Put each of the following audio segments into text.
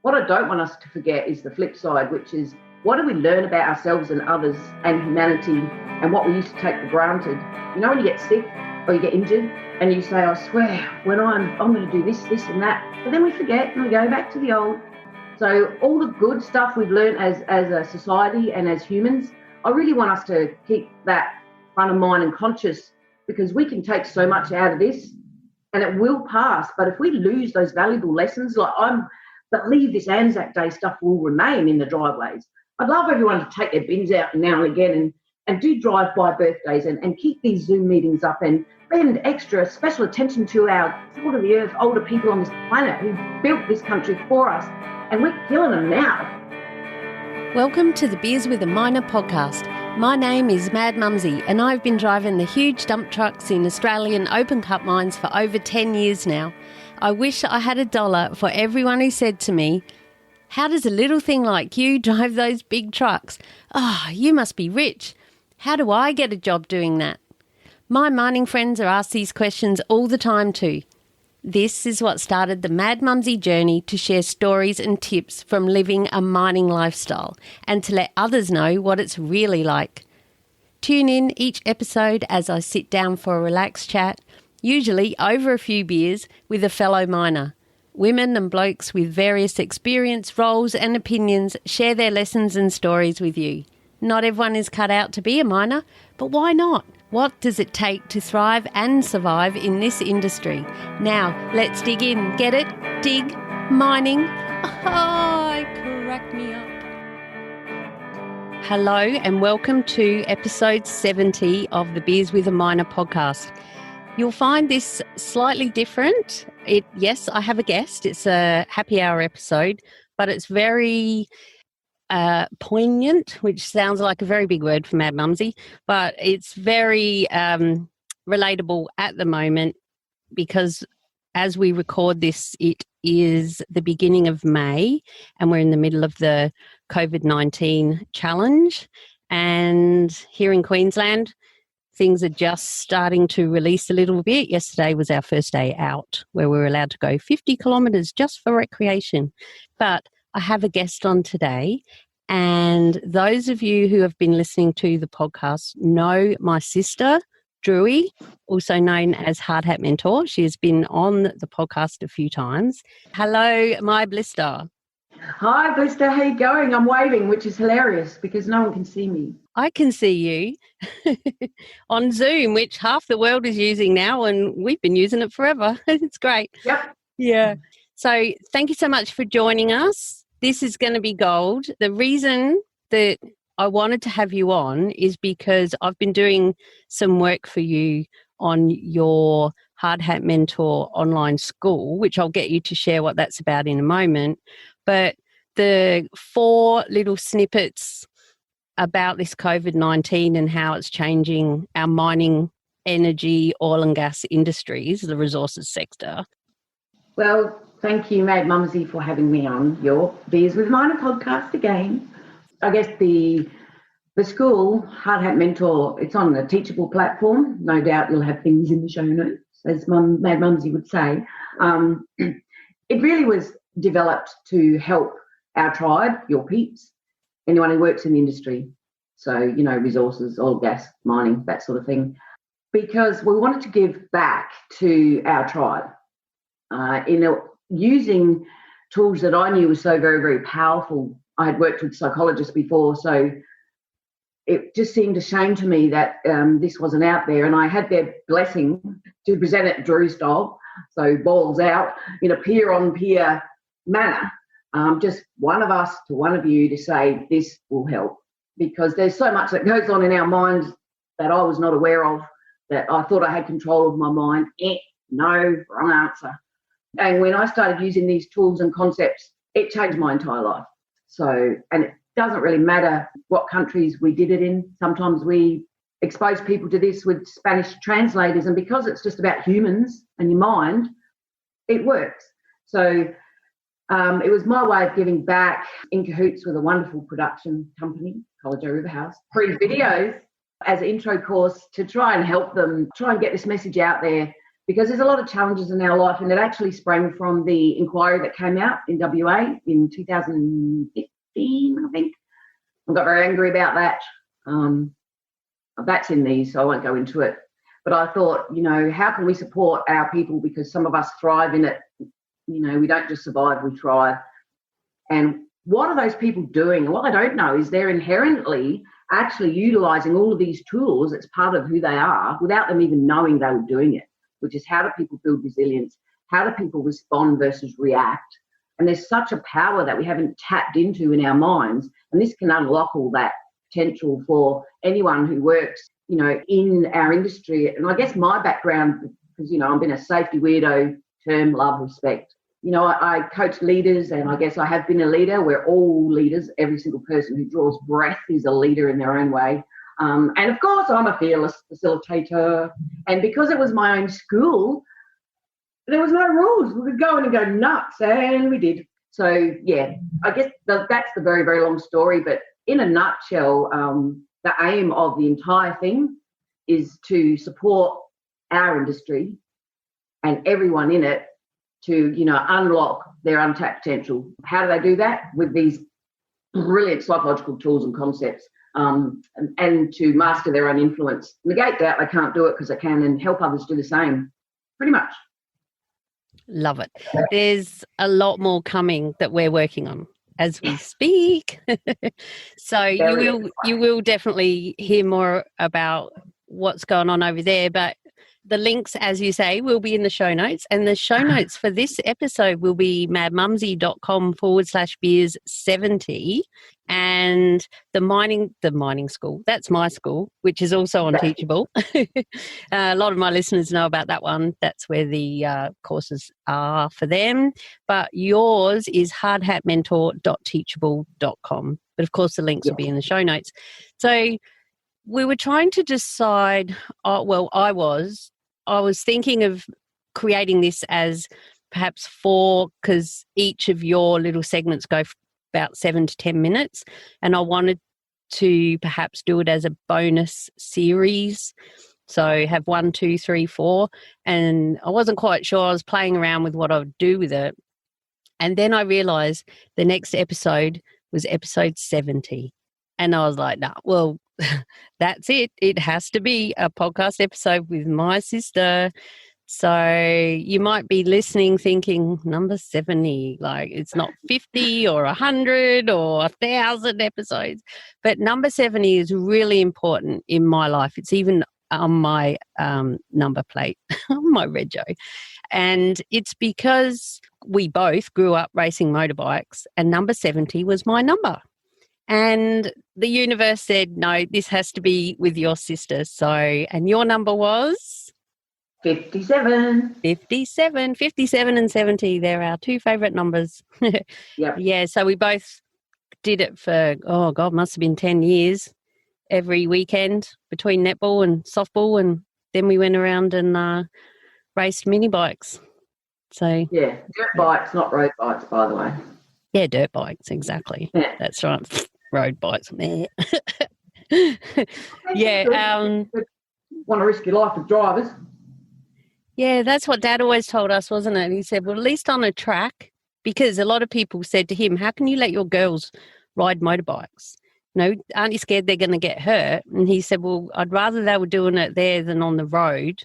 What I don't want us to forget is the flip side, which is what do we learn about ourselves and others and humanity and what we used to take for granted. You know, when you get sick or you get injured and you say, I swear, when I'm going to do this, this and that, but then we forget and we go back to the old. So all the good stuff we've learned as a society and as humans, I really want us to keep that front of mind and conscious, because we can take so much out of this and it will pass. But if we lose those valuable lessons, like I believe this Anzac Day stuff will remain in the driveways. I'd love everyone to take their bins out now and again and do drive-by birthdays and keep these Zoom meetings up and spend extra special attention to our salt of the earth, older people on this planet who built this country for us, and we're killing them now. Welcome to the Beers with a Miner podcast. My name is Mad Mumzie and I've been driving the huge dump trucks in Australian open cut mines for over 10 years now. I wish I had $1 for everyone who said to me, "How does a little thing like you drive those big trucks? You must be rich. How do I get a job doing that?" My mining friends are asked these questions all the time too. This is what started the Mad Mumzie journey to share stories and tips from living a mining lifestyle and to let others know what it's really like. Tune in each episode as I sit down for a relaxed chat, usually over a few beers, with a fellow miner. Women and blokes with various experience, roles and opinions share their lessons and stories with you. Not everyone is cut out to be a miner, but why not? What does it take to thrive and survive in this industry? Now, let's dig in. Get it? Dig? Mining? Crack me up. Hello and welcome to episode 70 of the Beers with a Miner podcast. You'll find this slightly different. Yes, I have a guest. It's a happy hour episode, but it's very poignant, which sounds like a very big word for Mad Mumzie, but it's very relatable at the moment because as we record this, it is the beginning of May and we're in the middle of the COVID-19 challenge. And here in Queensland, things are just starting to release a little bit. Yesterday was our first day out where we were allowed to go 50 kilometres just for recreation. But I have a guest on today, and those of you who have been listening to the podcast know my sister, Drewy, also known as Hard Hat Mentor. She has been on the podcast a few times. Hello, my blister. Hi, Blister. How you going? I'm waving, which is hilarious because no one can see me. I can see you on Zoom, which half the world is using now, and we've been using it forever. It's great. Yep. Yeah. So thank you so much for joining us. This is going to be gold. The reason that I wanted to have you on is because I've been doing some work for you on your Hard Hat Mentor online school, which I'll get you to share what that's about in a moment. But the 4 little snippets about this COVID-19 and how it's changing our mining, energy, oil and gas industries, the resources sector. Well, thank you, Mad Mumzie, for having me on your Beers with Miner podcast again. I guess the school, Hard Hat Mentor, it's on a teachable platform. No doubt you'll have things in the show notes, as Mad Mumzie would say. It really was developed to help our tribe, your peeps, anyone who works in the industry. So, you know, resources, oil, gas, mining, that sort of thing. Because we wanted to give back to our tribe. Using tools that I knew were so very, very powerful. I had worked with psychologists before, so it just seemed a shame to me that this wasn't out there, and I had their blessing to present it Drew style, so balls out in a peer-on-peer manner, just one of us to one of you to say this will help, because there's so much that goes on in our minds that I was not aware of, that I thought I had control of my mind. No, wrong answer. And when I started using these tools and concepts, it changed my entire life. So, and it doesn't really matter what countries we did it in. Sometimes we expose people to this with Spanish translators, and because it's just about humans and your mind, it works. So it was my way of giving back, in cahoots with a wonderful production company, College River House, free videos as an intro course to try and help them, try and get this message out there because there's a lot of challenges in our life, and it actually sprang from the inquiry that came out in WA in 2015, I think. I got very angry about that. That's in these, so I won't go into it. But I thought, how can we support our people, because some of us thrive in it. We don't just survive, we thrive. And what are those people doing? And what I don't know is they're inherently actually utilising all of these tools as part of who they are without them even knowing they were doing it, which is how do people build resilience? How do people respond versus react? And there's such a power that we haven't tapped into in our minds. And this can unlock all that potential for anyone who works, in our industry. And I guess my background, because, I've been a safety weirdo, term, love, respect. I coach leaders, and I guess I have been a leader. We're all leaders. Every single person who draws breath is a leader in their own way. And of course, I'm a fearless facilitator. And because it was my own school, there was no rules. We could go in and go nuts, and we did. So, yeah, I guess that's the very, very long story. But in a nutshell, the aim of the entire thing is to support our industry and everyone in it to, unlock their untapped potential. How do they do that? With these brilliant psychological tools and concepts, and to master their own influence. Negate doubt, they can't do it because they can, and help others do the same, pretty much. Love it. There's a lot more coming that we're working on as we speak. So you will definitely hear more about what's going on over there, but the links, as you say, will be in the show notes. And the show notes for this episode will be madmumzie.com/beers70. And the mining school, that's my school, which is also on Teachable. A lot of my listeners know about that one. That's where the courses are for them. But yours is hardhatmentor.teachable.com. But of course, the links will be in the show notes. So we were trying to decide, I was thinking of creating this as perhaps 4, because each of your little segments go about 7 to 10 minutes. And I wanted to perhaps do it as a bonus series. So have 1, 2, 3, 4. And I wasn't quite sure. I was playing around with what I would do with it. And then I realized the next episode was episode 70. And I was like, that's it. It has to be a podcast episode with my sister. So you might be listening thinking number 70, like it's not 50 or 100 or 1,000 episodes. But number 70 is really important in my life. It's even on my number plate, on my rego. And it's because we both grew up racing motorbikes, and number 70 was my number. And the universe said, no, this has to be with your sister. So, and your number was? 57. 57 and 70. They're our 2 favourite numbers. Yep. Yeah, so we both did it for, must have been 10 years every weekend between netball and softball. And then we went around and raced mini bikes. So yeah, dirt bikes, not road bikes, by the way. Yeah, dirt bikes, exactly. Yeah. That's right. Road bikes. Yeah. Want to risk your life with drivers. Yeah, that's what Dad always told us, wasn't it? He said, well, at least on a track, because a lot of people said to him, how can you let your girls ride motorbikes? Aren't you scared they're going to get hurt? And he said, well, I'd rather they were doing it there than on the road,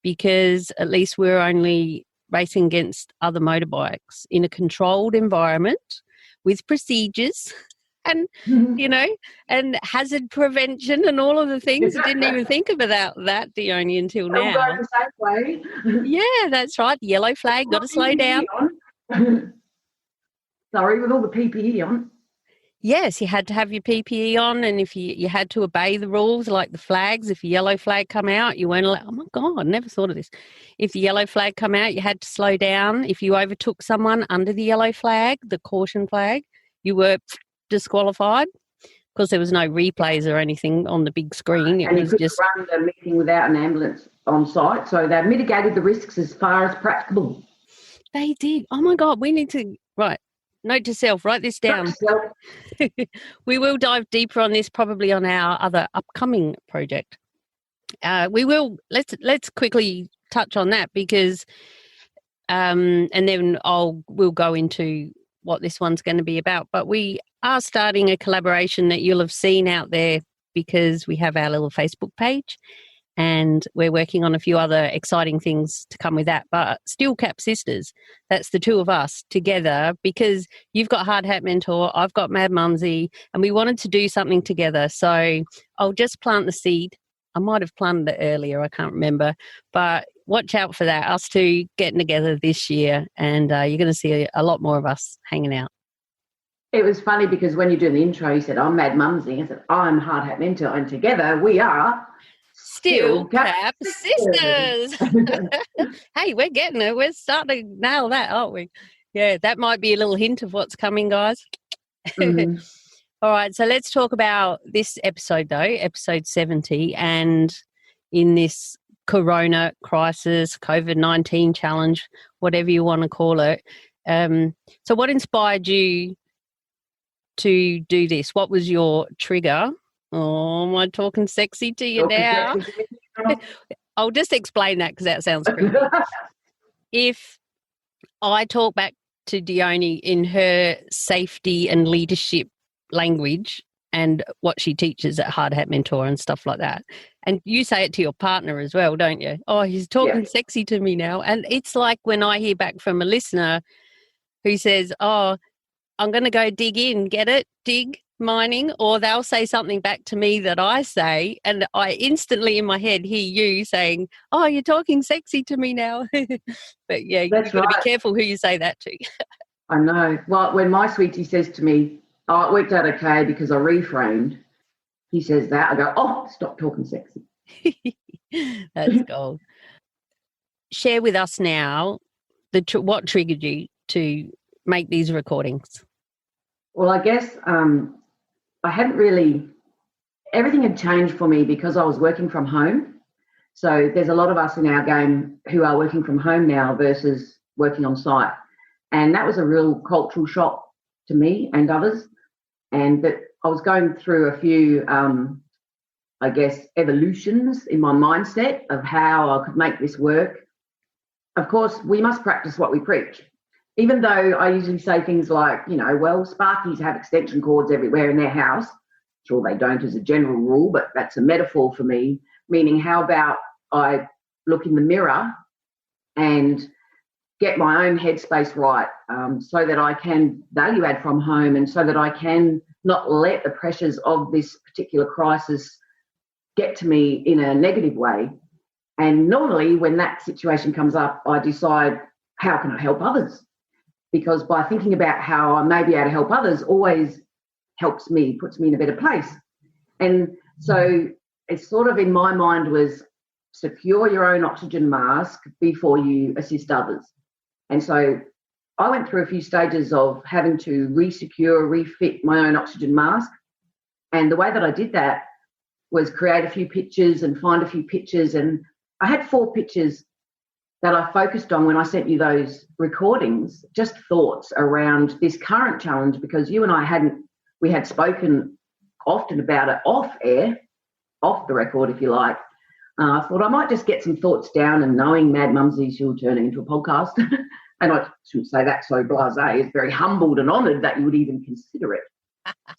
because at least we're only racing against other motorbikes in a controlled environment with procedures and, and hazard prevention and all of the things. I didn't even think about that, Dione, until now. Going the same way. Yeah, that's right. Yellow flag, got to slow down. Sorry, with all the PPE on. Yes, you had to have your PPE on, and if you had to obey the rules, like the flags. If a yellow flag come out, you weren't allowed. Oh, my God, I never thought of this. If the yellow flag come out, you had to slow down. If you overtook someone under the yellow flag, the caution flag, you were disqualified, because there was no replays or anything on the big screen. It was just run the meeting without an ambulance on site, so they mitigated the risks as far as practicable. They did. Oh, my God, we need to... Right. Note to self, write this down. We will dive deeper on this probably on our other upcoming project. Let's quickly touch on that because, and then we'll go into what this one's going to be about. But we are starting a collaboration that you'll have seen out there because we have our little Facebook page and we're working on a few other exciting things to come with that. But Steel Cap Sisters, that's the two of us together because you've got Hard Hat Mentor, I've got Mad Mumzie, and we wanted to do something together. So I'll just plant the seed. I might have planted it earlier, I can't remember. But watch out for that, us two getting together this year, and you're going to see a lot more of us hanging out. It was funny because when you do the intro, you said, I'm Mad Mumzie. I said, I'm Hard Hat Mentor, and together we are Steel Cap Sisters. Hey, we're getting it. We're starting to nail that, aren't we? Yeah, that might be a little hint of what's coming, guys. Mm-hmm. All right, so let's talk about this episode, though, episode 70, and in this Corona crisis, COVID-19 challenge, whatever you want to call it. So what inspired you to do this? What was your trigger? Oh, am I talking sexy to you now? I'll just explain that because that sounds creepy. If I talk back to Dione in her safety and leadership language and what she teaches at Hard Hat Mentor and stuff like that, and you say it to your partner as well, don't you? Oh, he's talking sexy to me now. And it's like when I hear back from a listener who says, oh, I'm going to go dig in, get it? Dig, mining, or they'll say something back to me that I say, and I instantly in my head hear you saying, oh, you're talking sexy to me now. But yeah, you've got to be careful who you say that to. I know. Well, when my sweetie says to me, oh, it worked out okay because I reframed, he says that, I go, oh, stop talking sexy. That's gold. Share with us now what triggered you to make these recordings. Well, I guess I hadn't really, everything had changed for me because I was working from home. So there's a lot of us in our game who are working from home now versus working on site. And that was a real cultural shock to me and others. And that I was going through a few, I guess, evolutions in my mindset of how I could make this work. Of course, we must practice what we preach. Even though I usually say things like, you know, well, Sparkies have extension cords everywhere in their house. Sure, they don't as a general rule, but that's a metaphor for me, meaning how about I look in the mirror and get my own headspace right so that I can value add from home and so that I can not let the pressures of this particular crisis get to me in a negative way. And normally when that situation comes up, I decide, how can I help others? Because by thinking about how I may be able to help others always helps me, puts me in a better place. And so it's sort of in my mind was secure your own oxygen mask before you assist others. And so I went through a few stages of having to re-secure, refit my own oxygen mask. And the way that I did that was create a few pictures and find a few pictures. And I had 4 pictures that I focused on when I sent you those recordings, just thoughts around this current challenge, because you and I had spoken often about it off air, off the record, if you like. I thought I might just get some thoughts down, and knowing Mad Mumzie, she'll turn it into a podcast. And I shouldn't say that so blasé. It's very humbled and honoured that you would even consider it.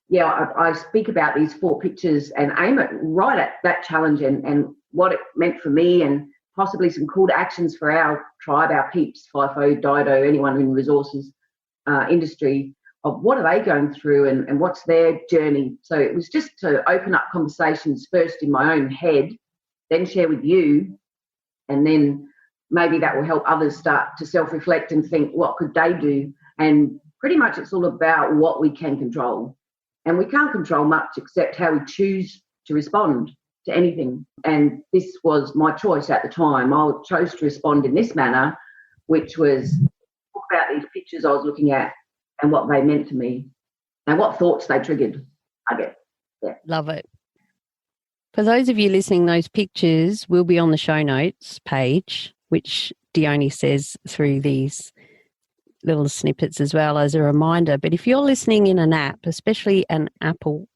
Yeah, I speak about these 4 pictures and aim it right at that challenge and what it meant for me, and possibly some call to actions for our tribe, our peeps, FIFO, Dido, anyone in the resources industry, of what are they going through and what's their journey. So it was just to open up conversations first in my own head, then share with you, and then maybe that will help others start to self-reflect and think, what could they do? And pretty much it's all about what we can control. And we can't control much except how we choose to respond to anything. And this was my choice at the time. I chose to respond in this manner, which was talk about these pictures I was looking at and what they meant to me and what thoughts they triggered. I guess. Yeah. Love it. For those of you listening, those pictures will be on the show notes page, which Dione says through these little snippets as well as a reminder. But if you're listening in an app, especially an Apple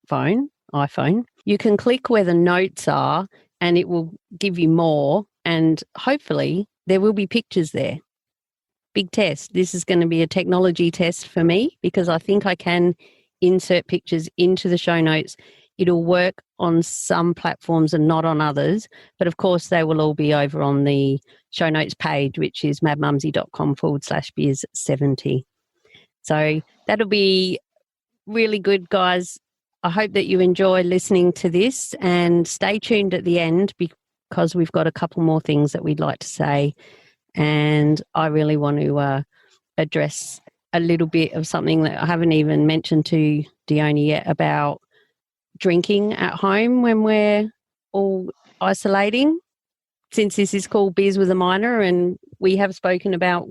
phone, iPhone, you can click where the notes are and it will give you more, and hopefully there will be pictures there. Big test. This is going to be a technology test for me because I think I can insert pictures into the show notes. It'll work on some platforms and not on others, but of course they will all be over on the show notes page, which is madmumzie.com/beers70. So that'll be really good, guys. I hope that you enjoy listening to this, and stay tuned at the end because we've got a couple more things that we'd like to say. And I really want to address a little bit of something that I haven't even mentioned to Dione yet about drinking at home when we're all isolating. Since this is called Beers with a Minor, and we have spoken about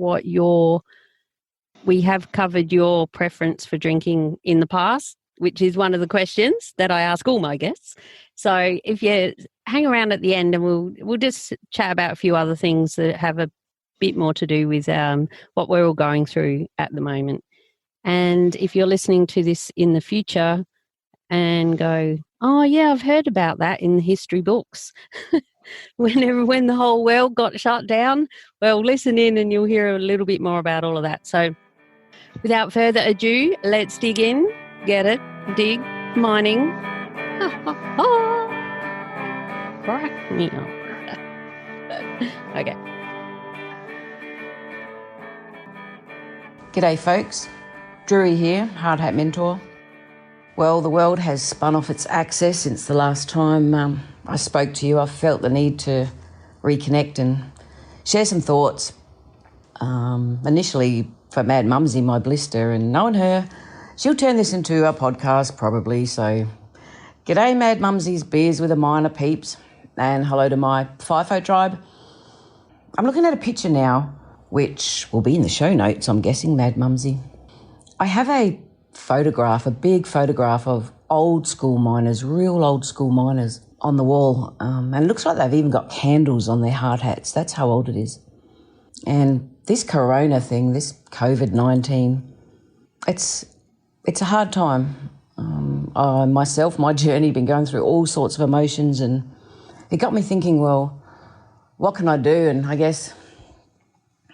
we have covered your preference for drinking in the past, which is one of the questions that I ask all my guests. So if you hang around at the end, and we'll just chat about a few other things that have a bit more to do with what we're all going through at the moment. And if you're listening to this in the future and go, oh yeah, I've heard about that in the history books, when the whole world got shut down, well, listen in and you'll hear a little bit more about all of that. So without further ado, let's dig in. Get it? Dig. Mining. Crack me up. Okay. G'day folks, Drury here, Hard Hat Mentor. Well, the world has spun off its axis since the last time I spoke to you. I felt the need to reconnect and share some thoughts. Initially for Mad Mumzie, my blister, and knowing her, she'll turn this into a podcast probably. So g'day Mad Mumzie's Beers with a Minor peeps, and hello to my FIFO tribe. I'm looking at a picture now, which will be in the show notes, I'm guessing, Mad Mumzie. I have a big photograph of old school miners, real old school miners on the wall. And it looks like they've even got candles on their hard hats. That's how old it is. And this corona thing, this COVID-19, it's a hard time. My journey, been going through all sorts of emotions, and it got me thinking, well, what can I do? And I guess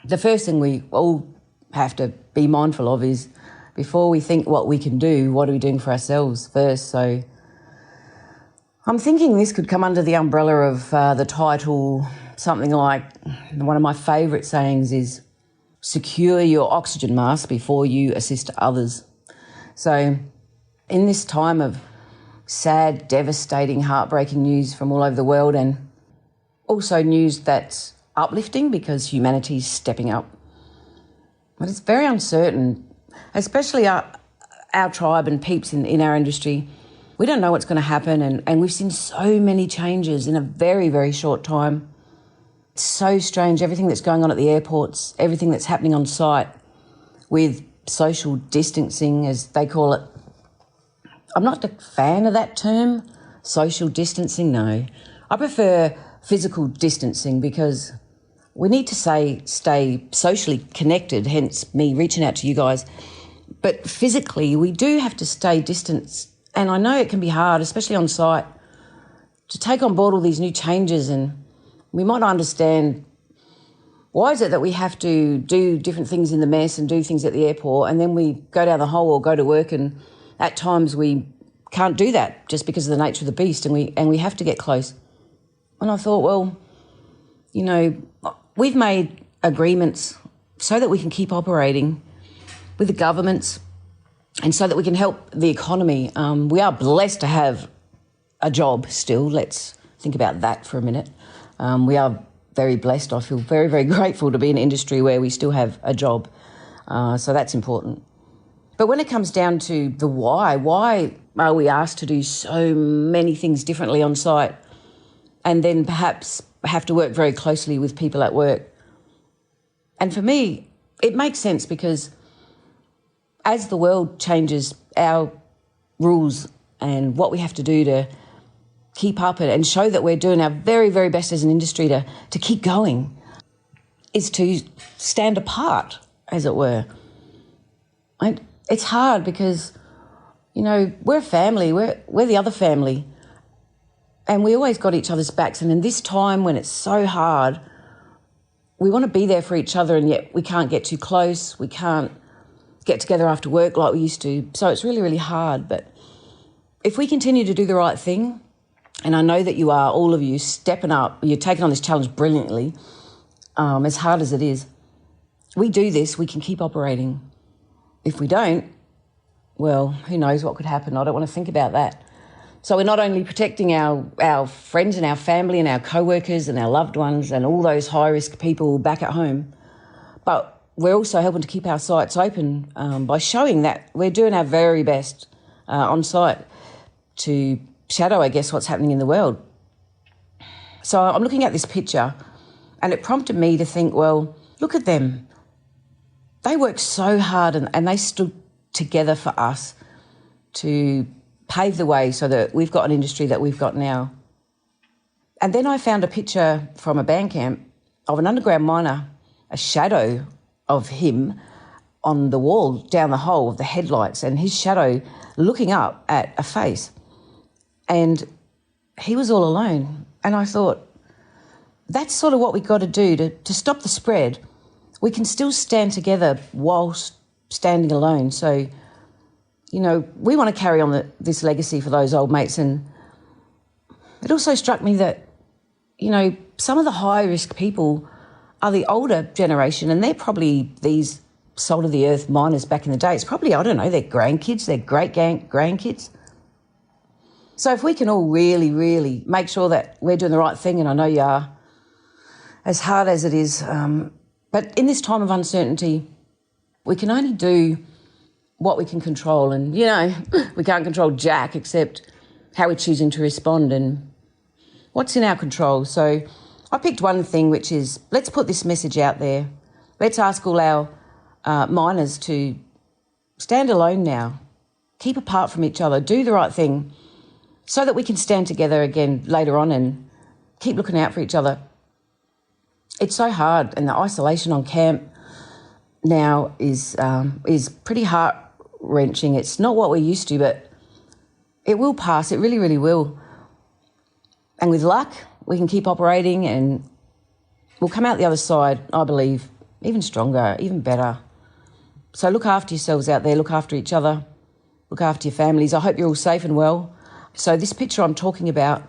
the first thing we all have to be mindful of is, before we think what we can do, what are we doing for ourselves first? So I'm thinking this could come under the umbrella of the title, something like, one of my favourite sayings is, secure your oxygen mask before you assist others. So in this time of sad, devastating, heartbreaking news from all over the world, and also news that's uplifting because humanity's stepping up, but it's very uncertain, especially our tribe and peeps in our industry. We don't know what's going to happen, and we've seen so many changes in a very, very short time. It's so strange, everything that's going on at the airports, everything that's happening on site with social distancing, as they call it. I'm not a fan of that term, social distancing, no. I prefer physical distancing, because we need to stay socially connected, hence me reaching out to you guys. But physically, we do have to stay distanced. And I know it can be hard, especially on site, to take on board all these new changes. And we might not understand, why is it that we have to do different things in the mess and do things at the airport, and then we go down the hole or go to work, and at times we can't do that just because of the nature of the beast, and we have to get close. And I thought, well, you know, we've made agreements so that we can keep operating with the governments and so that we can help the economy. We are blessed to have a job still. Let's think about that for a minute. We are very blessed. I feel very, very grateful to be in an industry where we still have a job. So that's important. But when it comes down to the why are we asked to do so many things differently on site, and then perhaps have to work very closely with people at work? And for me, it makes sense, because as the world changes, our rules and what we have to do to keep up and show that we're doing our very, very best as an industry to keep going is to stand apart, as it were. And it's hard because, you know, we're a family, we're the other family. And we always got each other's backs. And in this time when it's so hard, we want to be there for each other, and yet we can't get too close. We can't get together after work like we used to. So it's really, really hard. But if we continue to do the right thing, and I know that you are, all of you, stepping up, you're taking on this challenge brilliantly, as hard as it is. We do this, we can keep operating. If we don't, well, who knows what could happen. I don't want to think about that. So we're not only protecting our friends and our family and our co-workers and our loved ones and all those high-risk people back at home, but we're also helping to keep our sites open by showing that we're doing our very best on site to shadow, I guess, what's happening in the world. So I'm looking at this picture and it prompted me to think, well, look at them. They worked so hard and they stood together for us to pave the way so that we've got an industry that we've got now. And then I found a picture from a band camp of an underground miner, a shadow of him on the wall down the hole of the headlights, and his shadow looking up at a face. And he was all alone. And I thought, that's sort of what we got to do to stop the spread. We can still stand together whilst standing alone. So, you know, we want to carry on this legacy for those old mates. And it also struck me that, you know, some of the high-risk people are the older generation, and they're probably these salt-of-the-earth miners back in the day. It's probably, I don't know, their grandkids, their great-grandkids. So if we can all really, really make sure that we're doing the right thing, and I know you are, as hard as it is, but in this time of uncertainty, we can only do what we can control. And, you know, we can't control jack except how we're choosing to respond and what's in our control. So I picked one thing, which is, let's put this message out there. Let's ask all our miners to stand alone now, keep apart from each other, do the right thing so that we can stand together again later on and keep looking out for each other. It's so hard, and the isolation on camp now is pretty heart-wrenching. It's not what we're used to, but it will pass. It really, really will. And with luck, we can keep operating and we'll come out the other side, I believe, even stronger, even better. So look after yourselves out there, look after each other, look after your families. I hope you're all safe and well. So this picture I'm talking about,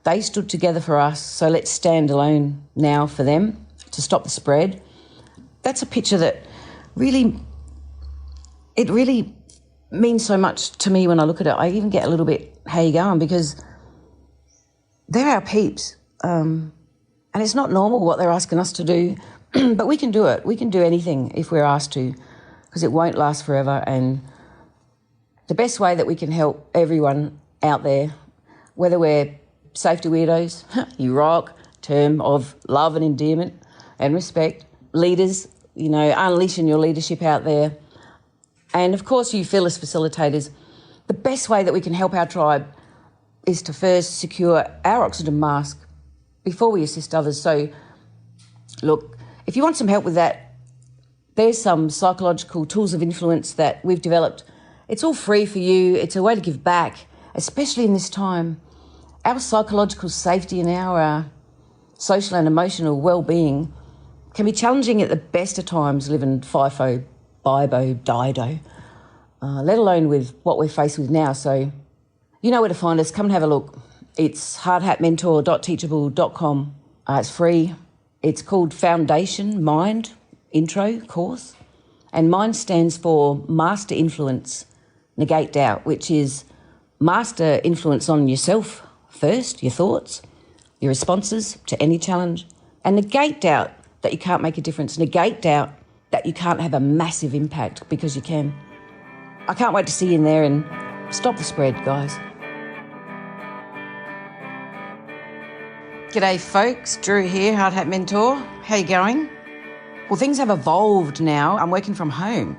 they stood together for us, so let's stand alone now for them to stop the spread. That's a picture that really means so much to me when I look at it. I even get a little bit, how you going? Because they're our peeps. And it's not normal what they're asking us to do, but we can do it. We can do anything if we're asked to, because it won't last forever. And the best way that we can help everyone out there, whether we're safety weirdos, you rock, term of love and endearment and respect, leaders, you know, unleashing your leadership out there, and of course you fearless facilitators, the best way that we can help our tribe is to first secure our oxygen mask before we assist others. So look, if you want some help with that, there's some psychological tools of influence that we've developed. It's all free for you. It's a way to give back, especially in this time. Our psychological safety and our social and emotional well-being can be challenging at the best of times, living FIFO, BIBO, DIDO, let alone with what we're faced with now. So you know where to find us. Come and have a look. It's hardhatmentor.teachable.com. It's free. It's called Foundation Mind Intro course. And MIND stands for Master Influence, Negate Doubt, which is master influence on yourself first, your thoughts, your responses to any challenge, and negate doubt that you can't make a difference, negate doubt that you can't have a massive impact, because you can. I can't wait to see you in there and stop the spread, guys. G'day folks, Drew here, Hard Hat Mentor. How you going? Well, things have evolved now. I'm working from home.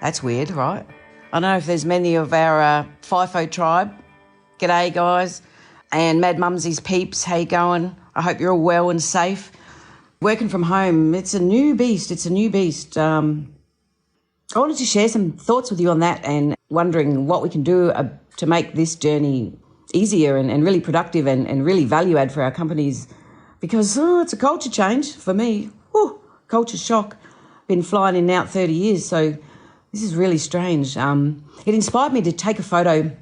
That's weird, right? I don't know if there's many of our FIFO tribe. G'day, guys. And Mad Mumzie's peeps, how you going? I hope you're all well and safe. Working from home, it's a new beast. I wanted to share some thoughts with you on that and wondering what we can do to make this journey easier and really productive and really value add for our companies, because it's a culture change for me. Culture shock. Been flying in and out 30 years, so this is really strange. It inspired me to take a photo,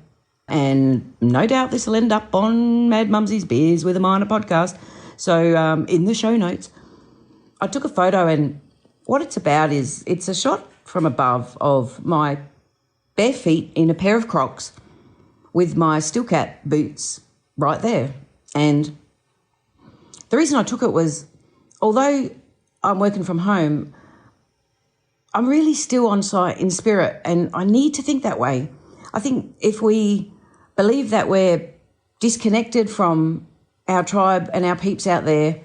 and no doubt this will end up on Mad Mumzie's Beers with a Miner podcast. So in the show notes, I took a photo, and what it's about is it's a shot from above of my bare feet in a pair of Crocs with my Steelcat boots right there. And the reason I took it was, although I'm working from home, I'm really still on site in spirit, and I need to think that way. I think if we believe that we're disconnected from our tribe and our peeps out there,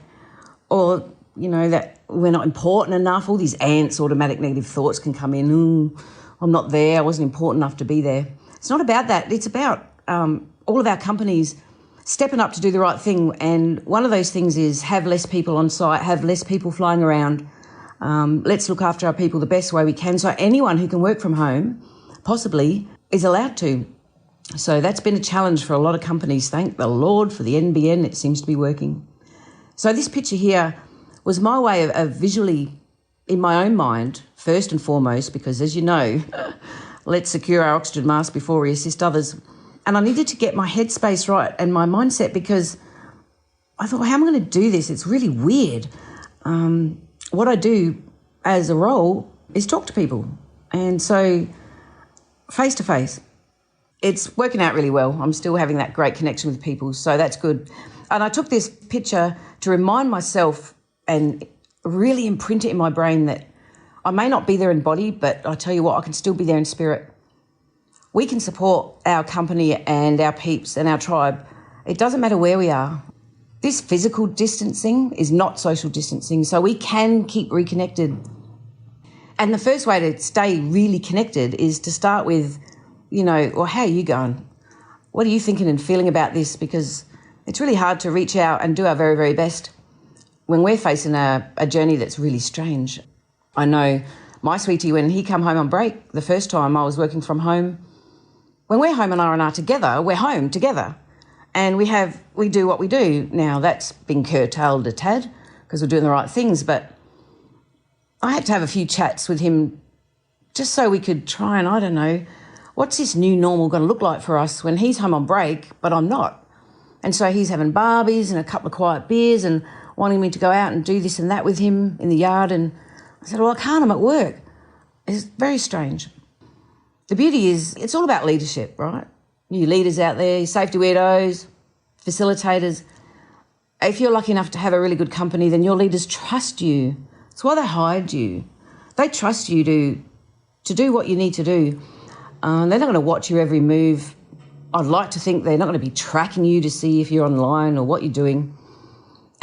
or, that we're not important enough, all these automatic negative thoughts can come in. I'm not there, I wasn't important enough to be there. It's not about that. It's about all of our companies stepping up to do the right thing. And one of those things is have less people on site, have less people flying around. Let's look after our people the best way we can. So anyone who can work from home, possibly, is allowed to. So that's been a challenge for a lot of companies. Thank the Lord for the NBN. It seems to be working. So this picture here was my way of visually, in my own mind, first and foremost, because as you know, let's secure our oxygen mask before we assist others. And I needed to get my headspace right and my mindset, because I thought, how am I going to do this? It's really weird. What I do as a role is talk to people. And so face to face, it's working out really well. I'm still having that great connection with people, so that's good. And I took this picture to remind myself and really imprint it in my brain that I may not be there in body, but I tell you what, I can still be there in spirit. We can support our company and our peeps and our tribe. It doesn't matter where we are. This physical distancing is not social distancing, so we can keep reconnected. And the first way to stay really connected is to start with, well, how are you going? What are you thinking and feeling about this? Because it's really hard to reach out and do our very, very best when we're facing a journey that's really strange. I know my sweetie, when he come home on break, the first time I was working from home, when we're home and R&R together, we're home together. And we do what we do. Now, that's been curtailed a tad because we're doing the right things, but I had to have a few chats with him just so we could try and, I don't know, what's this new normal going to look like for us when he's home on break, but I'm not? And so he's having barbies and a couple of quiet beers and wanting me to go out and do this and that with him in the yard. And I said, well, I can't, I'm at work. It's very strange. The beauty is it's all about leadership, right? You leaders out there, you safety weirdos, facilitators. If you're lucky enough to have a really good company, then your leaders trust you. That's why they hired you. They trust you to do what you need to do. They're not going to watch your every move. I'd like to think they're not going to be tracking you to see if you're online or what you're doing.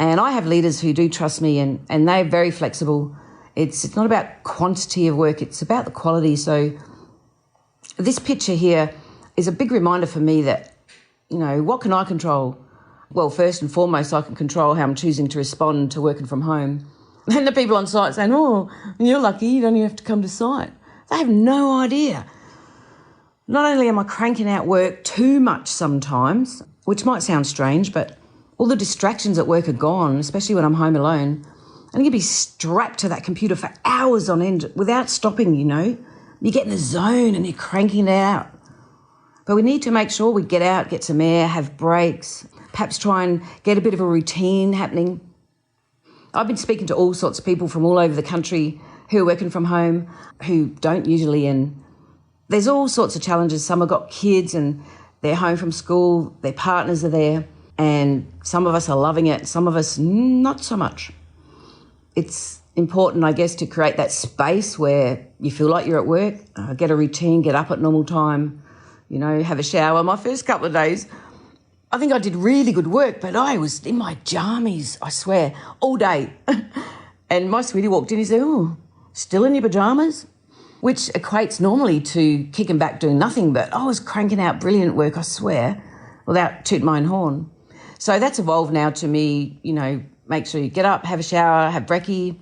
And I have leaders who do trust me, and they're very flexible. It's not about quantity of work, it's about the quality. So this picture here is a big reminder for me that, what can I control? Well, first and foremost, I can control how I'm choosing to respond to working from home. And the people on site saying, oh, you're lucky, you don't even have to come to site. They have no idea. Not only am I cranking out work too much sometimes, which might sound strange, but all the distractions at work are gone, especially when I'm home alone. And you can be strapped to that computer for hours on end without stopping, You get in the zone and you're cranking it out. But we need to make sure we get out, get some air, have breaks, perhaps try and get a bit of a routine happening. I've been speaking to all sorts of people from all over the country who are working from home, who don't usually, and there's all sorts of challenges. Some have got kids and they're home from school, their partners are there, and some of us are loving it, some of us not so much. It's important, I guess, to create that space where you feel like you're at work, get a routine, get up at normal time, have a shower. My first couple of days, I think I did really good work, but I was in my jammies, I swear, all day. And my sweetie walked in, he said, oh, still in your pyjamas? Which equates normally to kicking back doing nothing, but I was cranking out brilliant work, I swear, without tooting my own horn. So that's evolved now to me, make sure you get up, have a shower, have brekkie,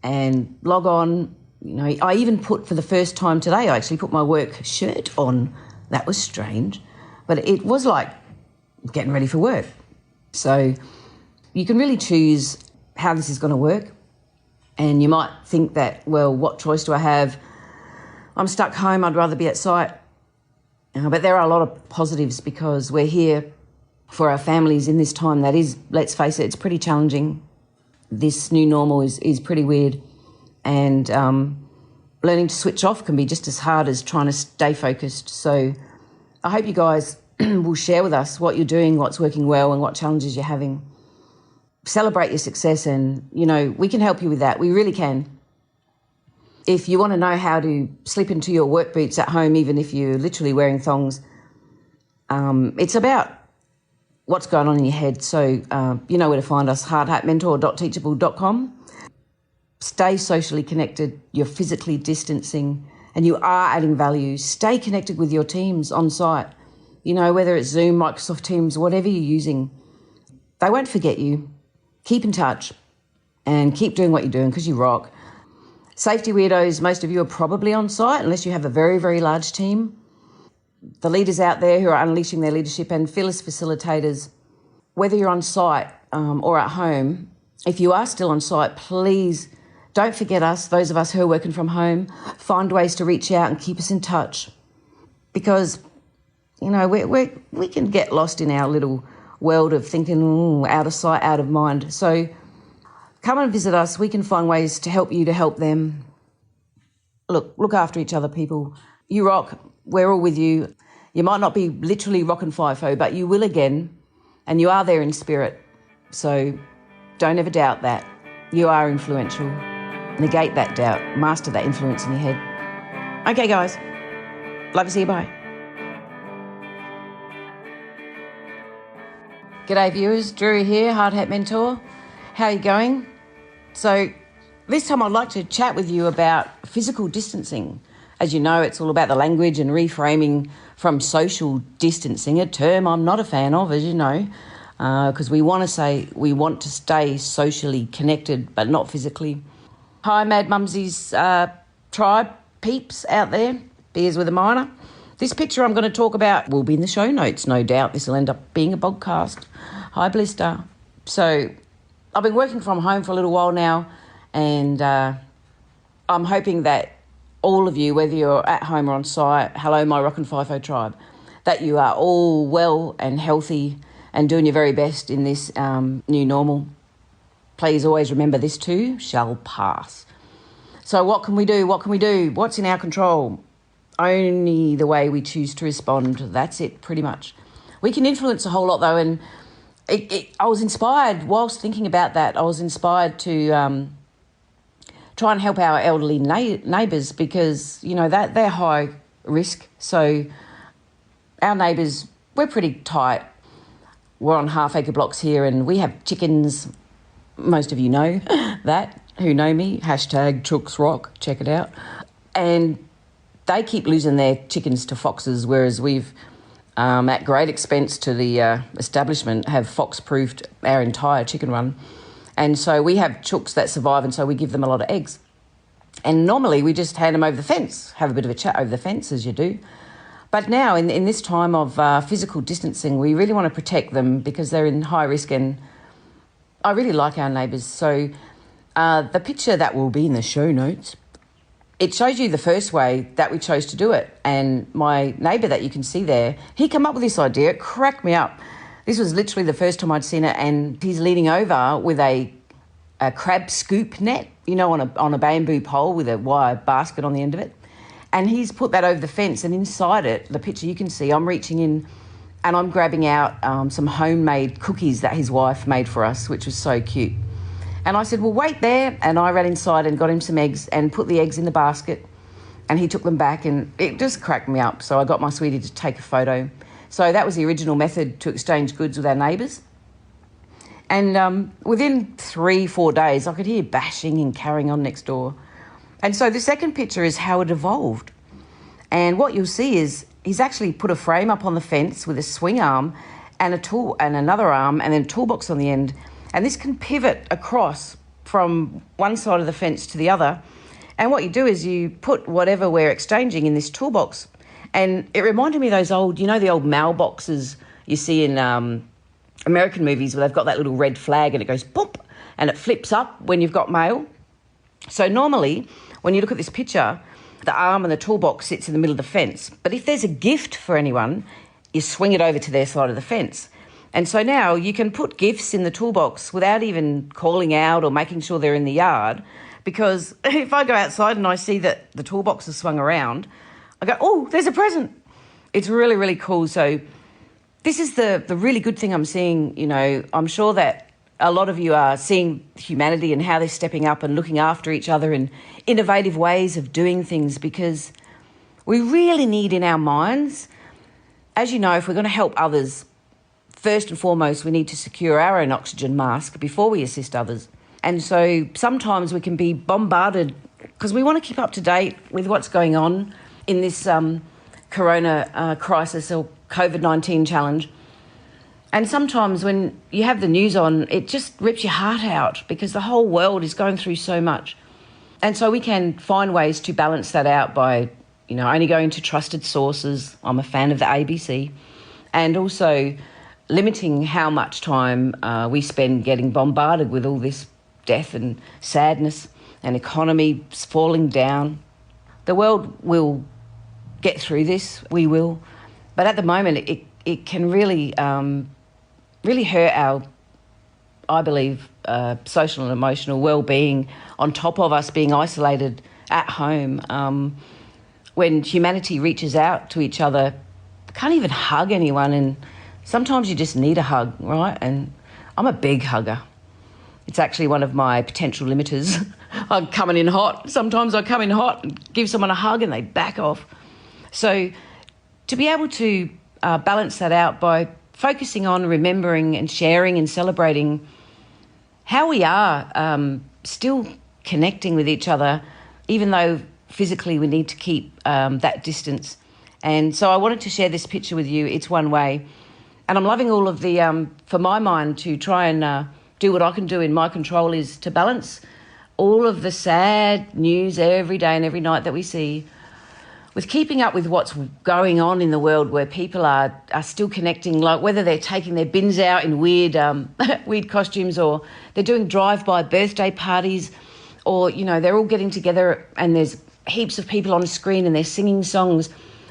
and log on. I even put, for the first time today, I actually put my work shirt on. That was strange. But it was like getting ready for work. So you can really choose how this is going to work. And you might think that, well, what choice do I have? I'm stuck home, I'd rather be at site. But there are a lot of positives because we're here for our families in this time that is, let's face it, it's pretty challenging. This new normal is pretty weird. And learning to switch off can be just as hard as trying to stay focused. So I hope you guys will share with us what you're doing, what's working well and what challenges you're having. Celebrate your success and, we can help you with that. We really can. If you want to know how to slip into your work boots at home, even if you're literally wearing thongs, it's about what's going on in your head. So you know where to find us, hardhatmentor.teachable.com. Stay socially connected, you're physically distancing, and you are adding value. Stay connected with your teams on site. Whether it's Zoom, Microsoft Teams, whatever you're using, they won't forget you. Keep in touch and keep doing what you're doing because you rock. Safety weirdos, most of you are probably on site unless you have a very, very large team. The leaders out there who are unleashing their leadership and fearless facilitators, whether you're on site or at home, if you are still on site, please don't forget us, those of us who are working from home. Find ways to reach out and keep us in touch because, we can get lost in our little world of thinking, out of sight, out of mind. So come and visit us. We can find ways to help you, to help them. Look after each other, people. You rock. We're all with you. You might not be literally rocking FIFO, but you will again, and you are there in spirit. So don't ever doubt that. You are influential. Negate that doubt. Master that influence in your head. Okay, guys. Love to see you. Bye. G'day viewers, Drew here, Hard Hat Mentor. How are you going? So this time I'd like to chat with you about physical distancing. As you know, it's all about the language and reframing from social distancing, a term I'm not a fan of, as you know, because we want to stay socially connected, but not physically. Hi, Mad Mumzie's tribe, peeps out there, beers with a minor. This picture I'm going to talk about will be in the show notes, no doubt. This will end up being a podcast. Hi, Blister. So I've been working from home for a little while now, and I'm hoping that all of you, whether you're at home or on site, hello, my Rock and FIFO tribe, that you are all well and healthy and doing your very best in this new normal. Please always remember this too shall pass. So what can we do? What's in our control? Only the way we choose to respond. That's it, pretty much. We can influence a whole lot, though, and I was inspired, whilst thinking about that, I was inspired to try and help our elderly neighbours because, that they're high risk. So our neighbours, we're pretty tight. We're on half-acre blocks here and we have chickens. Most of you know that, who know me. #ChooksRock, check it out. And they keep losing their chickens to foxes, whereas we've, at great expense to the establishment, have fox-proofed our entire chicken run. And so we have chooks that survive, and so we give them a lot of eggs. And normally we just hand them over the fence, have a bit of a chat over the fence, as you do. But now, in this time of physical distancing, we really want to protect them because they're in high risk, and I really like our neighbours. So the picture that will be in the show notes, it shows you the first way that we chose to do it. And my neighbour that you can see there, he came up with this idea. It cracked me up. This was literally the first time I'd seen it, and he's leaning over with a crab scoop net, on a bamboo pole with a wire basket on the end of it. And he's put that over the fence, and inside it, the picture you can see, I'm reaching in and I'm grabbing out some homemade cookies that his wife made for us, which was so cute. And I said, well, wait there. And I ran inside and got him some eggs and put the eggs in the basket, and he took them back, and it just cracked me up. So I got my sweetie to take a photo. So that was the original method to exchange goods with our neighbours. And within 3-4 days, I could hear bashing and carrying on next door. And so the second picture is how it evolved. And what you'll see is he's actually put a frame up on the fence with a swing arm and a tool and another arm and then a toolbox on the end. And this can pivot across from one side of the fence to the other. And what you do is you put whatever we're exchanging in this toolbox. And it reminded me of those old, the old mailboxes you see in American movies where they've got that little red flag and it goes boop and it flips up when you've got mail. So normally, when you look at this picture, the arm and the toolbox sits in the middle of the fence. But if there's a gift for anyone, you swing it over to their side of the fence. And so now you can put gifts in the toolbox without even calling out or making sure they're in the yard, because if I go outside and I see that the toolbox is swung around, I go, oh, there's a present. It's really, really cool. So this is the really good thing I'm seeing. You know, I'm sure that a lot of you are seeing humanity and how they're stepping up and looking after each other in innovative ways of doing things, because we really need in our minds, as you know, if we're going to help others, first and foremost, we need to secure our own oxygen mask before we assist others. And so sometimes we can be bombarded because we want to keep up to date with what's going on in this corona crisis or COVID-19 challenge. And sometimes when you have the news on, it just rips your heart out because the whole world is going through so much. And so we can find ways to balance that out by, you know, only going to trusted sources. I'm a fan of the ABC. And also limiting how much time we spend getting bombarded with all this death and sadness and economy falling down. The world will get through this, we will. But at the moment, it can really hurt our, I believe, social and emotional well-being, on top of us being isolated at home. When humanity reaches out to each other, can't even hug anyone, and sometimes you just need a hug, right? And I'm a big hugger. It's actually one of my potential limiters. I'm coming in hot. Sometimes I come in hot and give someone a hug and they back off. So to be able to balance that out by focusing on remembering and sharing and celebrating how we are still connecting with each other, even though physically we need to keep that distance. And so I wanted to share this picture with you. It's one way. And I'm loving all of the, for my mind, to try and do what I can do in my control is to balance all of the sad news every day and every night that we see with keeping up with what's going on in the world, where people are still connecting, like whether they're taking their bins out in weird weird costumes, or they're doing drive-by birthday parties, or, you know, they're all getting together and there's heaps of people on a screen and they're singing songs.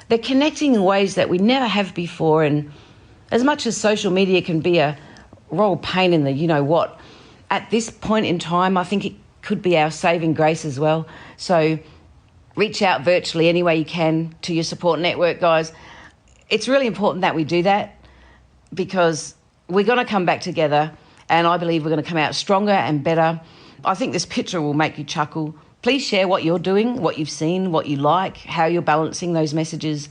They're connecting in ways that we never have before. And as much as social media can be a royal pain in the you-know-what, at this point in time, I think it could be our saving grace as well. So reach out virtually any way you can to your support network, guys. It's really important that we do that, because we're going to come back together, and I believe we're going to come out stronger and better. I think this picture will make you chuckle. Please share what you're doing, what you've seen, what you like, how you're balancing those messages.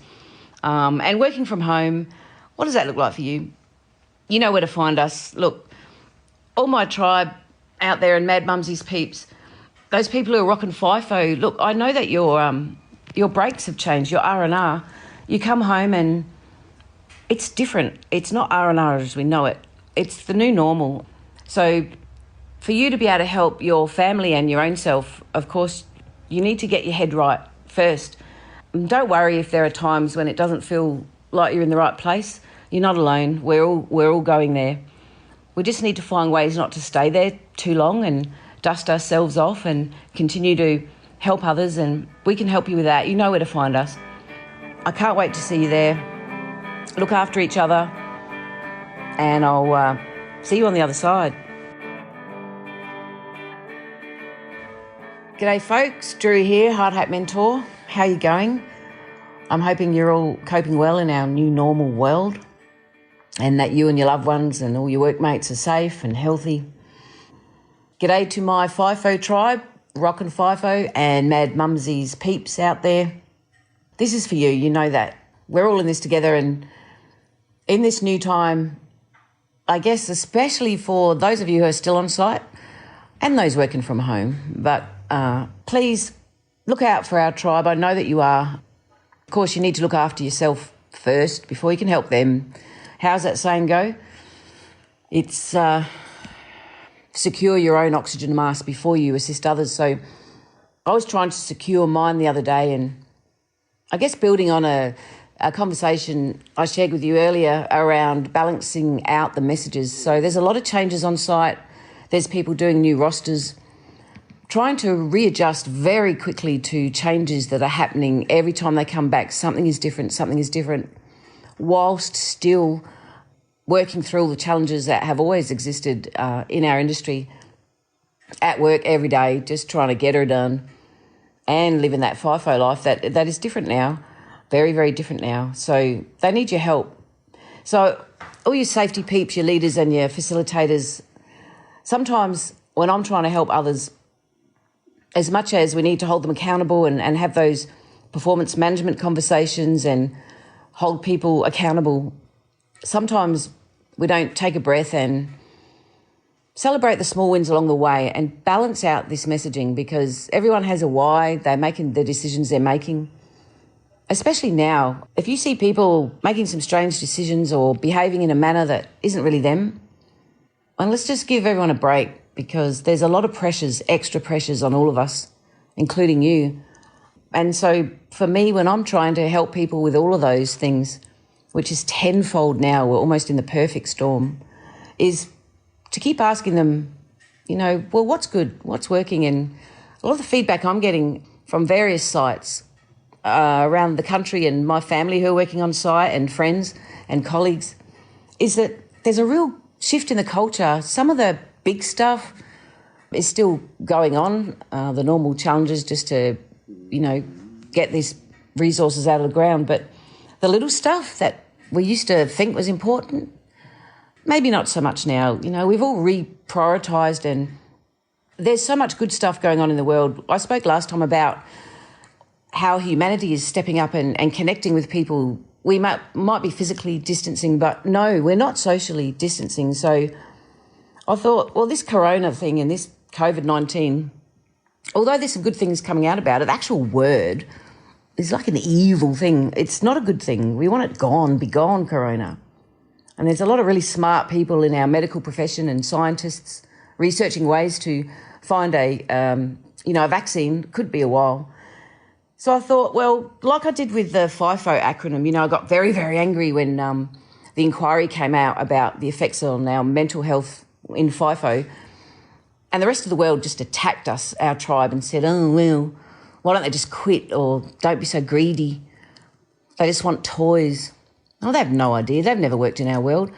And working from home, what does that look like for you? You know where to find us. Look, all my tribe out there and Mad Mumzie's peeps, those people who are rocking FIFO, look, I know that your breaks have changed, your R&R. You come home and it's different. It's not R&R as we know it. It's the new normal. So for you to be able to help your family and your own self, of course, you need to get your head right first. And don't worry if there are times when it doesn't feel like you're in the right place. You're not alone. We're all going there. We just need to find ways not to stay there too long and dust ourselves off and continue to help others, and we can help you with that. You know where to find us. I can't wait to see you there. Look after each other, and I'll see you on the other side. G'day folks, Drew here, Hard Hat Mentor. How you going? I'm hoping you're all coping well in our new normal world, and that you and your loved ones and all your workmates are safe and healthy. G'day to my FIFO tribe, Rockin' FIFO and Mad Mumzie's peeps out there. This is for you, you know that. We're all in this together, and in this new time, I guess especially for those of you who are still on site and those working from home, but please look out for our tribe. I know that you are. Of course, you need to look after yourself first before you can help them. How's that saying go? It's secure your own oxygen mask before you assist others. So I was trying to secure mine the other day, and I guess building on a a conversation I shared with you earlier around balancing out the messages. So there's a lot of changes on site. There's people doing new rosters, trying to readjust very quickly to changes that are happening every time they come back. Something is different, whilst still working through all the challenges that have always existed in our industry, at work every day, just trying to get her done and living that FIFO life that is different now, very, very different now. So they need your help. So all your safety peeps, your leaders and your facilitators, sometimes when I'm trying to help others, as much as we need to hold them accountable and have those performance management conversations and hold people accountable, sometimes we don't take a breath and celebrate the small wins along the way and balance out this messaging, because everyone has a why they're making the decisions they're making. Especially now, if you see people making some strange decisions or behaving in a manner that isn't really them, and let's just give everyone a break, because there's a lot of pressures, extra pressures on all of us, including you. And so for me, when I'm trying to help people with all of those things, which is tenfold now, we're almost in the perfect storm, is to keep asking them, well, what's good, what's working? And a lot of the feedback I'm getting from various sites around the country and my family who are working on site and friends and colleagues is that there's a real shift in the culture. Some of the big stuff is still going on, the normal challenges just to, get these resources out of the ground. But the little stuff that we used to think was important, maybe not so much now. We've all reprioritised, and there's so much good stuff going on in the world. I spoke last time about how humanity is stepping up and connecting with people. We might be physically distancing, but no, we're not socially distancing. So I thought, well, this corona thing and this COVID-19, although there's some good things coming out about it, the actual word is like an evil thing. It's not a good thing. We want it gone, be gone, corona. And there's a lot of really smart people in our medical profession and scientists researching ways to find a vaccine. Could be a while. So I thought, well, like I did with the FIFO acronym, I got very, very angry when the inquiry came out about the effects on our mental health in FIFO, and the rest of the world just attacked us, our tribe, and said, oh, well, why don't they just quit, or don't be so greedy? They just want toys. Oh, they have no idea. They've never worked in our world.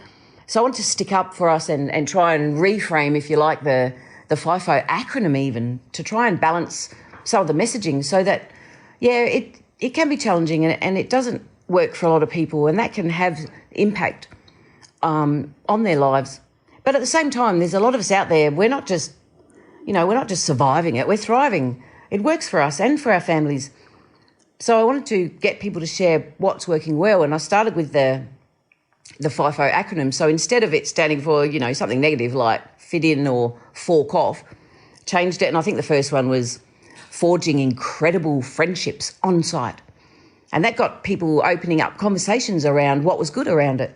So I want to stick up for us and try and reframe, if you like, the FIFO acronym even, to try and balance some of the messaging so that, it can be challenging and it doesn't work for a lot of people, and that can have impact on their lives. But at the same time, there's a lot of us out there, we're not just surviving it, we're thriving. It works for us and for our families. So I wanted to get people to share what's working well, and I started with the FIFO acronym. So instead of it standing for, something negative like fit in or fork off, changed it, and I think the first one was forging incredible friendships on site. And that got people opening up conversations around what was good around it.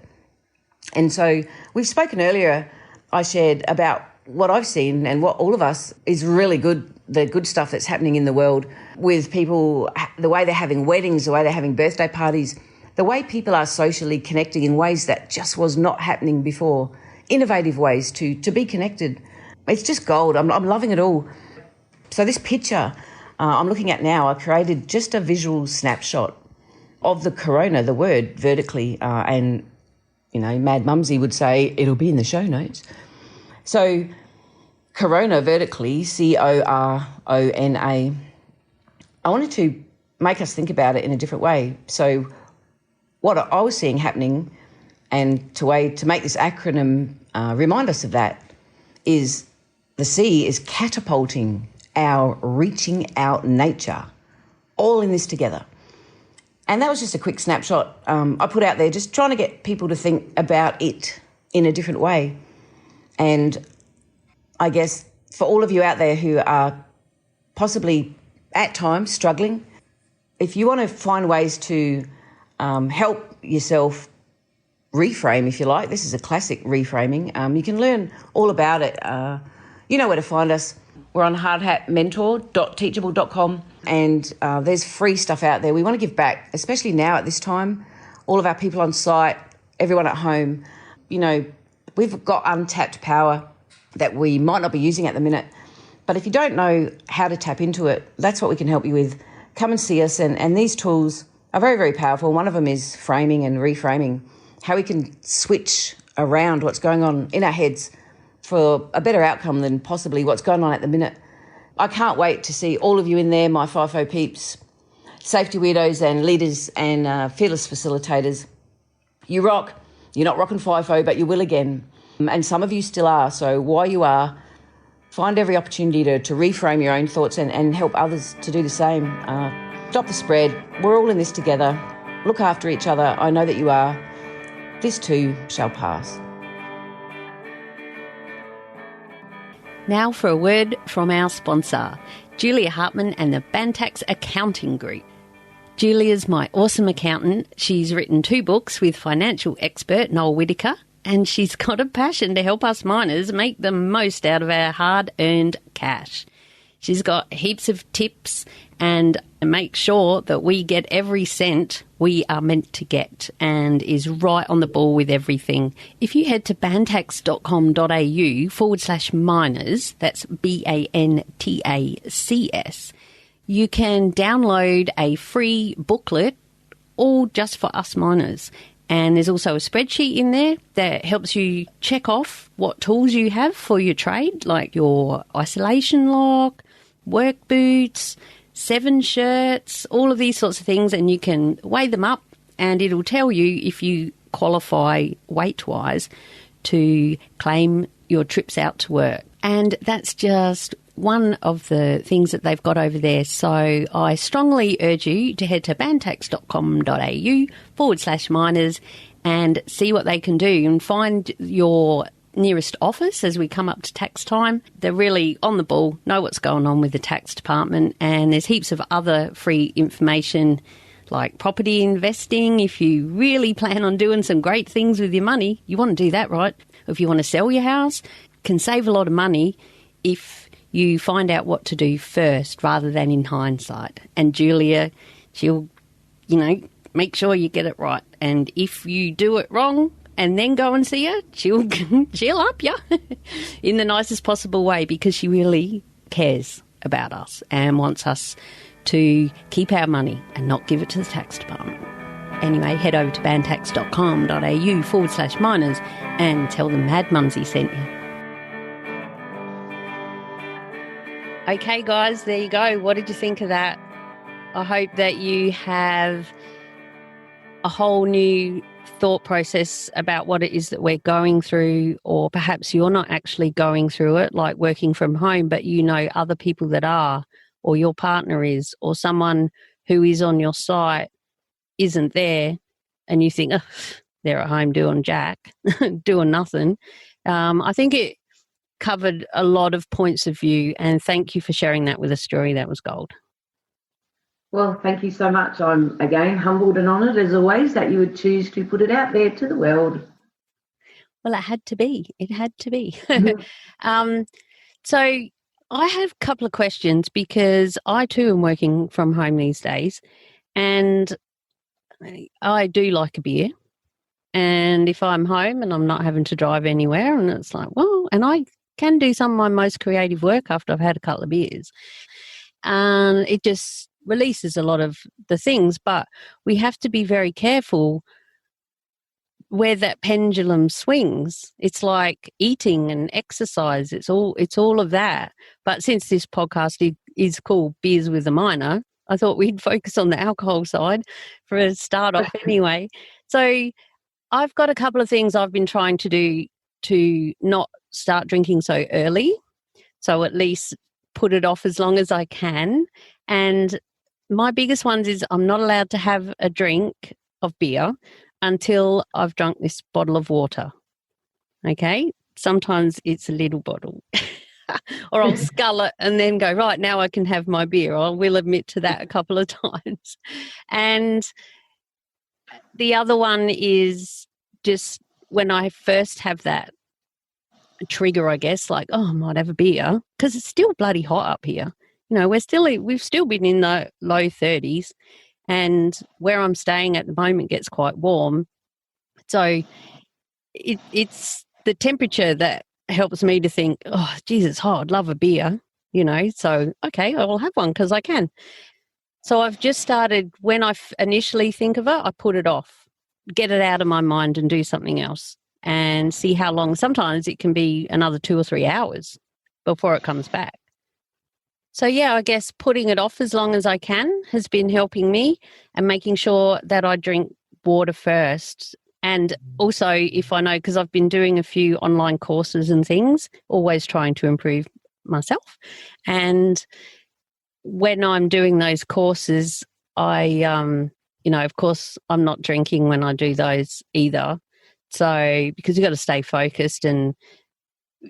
And so we've spoken earlier, I shared about what I've seen and what all of us is really good, the good stuff that's happening in the world with people, the way they're having weddings, the way they're having birthday parties, the way people are socially connecting in ways that just was not happening before, innovative ways to be connected. It's just gold. I'm loving it all. So this picture I'm looking at now, I created just a visual snapshot of the corona, the word, vertically, and Mad Mumzie would say it'll be in the show notes. So corona vertically, Corona. I wanted to make us think about it in a different way. So what I was seeing happening, and to make this acronym remind us of that, is the C is catapulting our reaching out nature, all in this together. And that was just a quick snapshot I put out there, just trying to get people to think about it in a different way. And I guess for all of you out there who are possibly at times struggling, if you want to find ways to help yourself reframe, if you like, this is a classic reframing. You can learn all about it. You know where to find us. We're on hardhatmentor.teachable.com, and there's free stuff out there. We want to give back, especially now at this time. all of our people on site, everyone at home. You know, we've got untapped power that we might not be using at the minute. But if you don't know how to tap into it, that's what we can help you with. Come and see us. And these tools are very, very powerful. One of them is framing and reframing, how we can switch around what's going on in our heads for a better outcome than possibly what's going on at the minute. I can't wait to see all of you in there, my FIFO peeps, safety weirdos and leaders and fearless facilitators. You rock. You're not rocking FIFO, but you will again. And some of you still are. So while you are, find every opportunity to reframe your own thoughts and help others to do the same. Stop the spread. We're all in this together. Look after each other. I know that you are. This too shall pass. Now for a word from our sponsor, Julia Hartman and the Bantax Accounting Group. Julia's my awesome accountant. She's written 2 books with financial expert Noel Whittaker, and she's got a passion to help us miners make the most out of our hard-earned cash. She's got heaps of tips and make sure that we get every cent we are meant to get, and is right on the ball with everything. If you head to bantax.com.au/miners, that's BANTACS, you can download a free booklet all just for us miners. And there's also a spreadsheet in there that helps you check off what tools you have for your trade, like your isolation lock, work boots, 7 shirts, all of these sorts of things, and you can weigh them up and it'll tell you if you qualify weight-wise to claim your trips out to work. And that's just one of the things that they've got over there. So I strongly urge you to head to bantax.com.au/miners and see what they can do and find your nearest office as we come up to tax time. They're really on the ball, know what's going on with the tax department, and there's heaps of other free information like property investing. If you really plan on doing some great things with your money, you want to do that, right? If you want to sell your house, can save a lot of money if you find out what to do first rather than in hindsight. And Julia, she'll, make sure you get it right. And if you do it wrong and then go and see her, she'll up you in the nicest possible way, because she really cares about us and wants us to keep our money and not give it to the tax department. Anyway, head over to bantax.com.au/miners and tell them Mad Mumzie sent you. Okay, guys, there you go. What did you think of that? I hope that you have a whole new thought process about what it is that we're going through, or perhaps you're not actually going through it, like working from home, but you know other people that are, or your partner is, or someone who is on your site isn't there, and you think, oh, they're at home doing jack, doing nothing. I think it covered a lot of points of view, and thank you for sharing that with us, Story. That was gold. Well, thank you so much. I'm, again, humbled and honoured, as always, that you would choose to put it out there to the world. Well, it had to be. It had to be. So I have a couple of questions, because I too am working from home these days, and I do like a beer. And if I'm home and I'm not having to drive anywhere, and it's like, well, and I can do some of my most creative work after I've had a couple of beers. And it just releases a lot of the things, but we have to be very careful where that pendulum swings. It's like eating and exercise. It's all of that. But since this podcast is called Beers with a Miner, I thought we'd focus on the alcohol side for a start off anyway. So I've got a couple of things I've been trying to do to not start drinking so early. So at least put it off as long as I can. And my biggest ones is I'm not allowed to have a drink of beer until I've drunk this bottle of water. Okay? Sometimes it's a little bottle. Or I'll scull it and then go, right, now I can have my beer. I will admit to that a couple of times. And the other one is just when I first have that trigger, I guess, like, oh, I might have a beer, because it's still bloody hot up here. You know, we've still been in the low 30s, And where I'm staying at the moment gets quite warm. So it's the temperature that helps me to think, oh, geez, it's hot. I'd love a beer, So, okay, I'll have one because I can. So I've just started, when I initially think of it, I put it off, get it out of my mind and do something else and see how long. Sometimes it can be another 2 or 3 hours before it comes back. So, yeah, I guess putting it off as long as I can has been helping me, and making sure that I drink water first. And also, if I know, because I've been doing a few online courses and things, always trying to improve myself. And when I'm doing those courses, I, of course, I'm not drinking when I do those either. So, because you've got to stay focused and,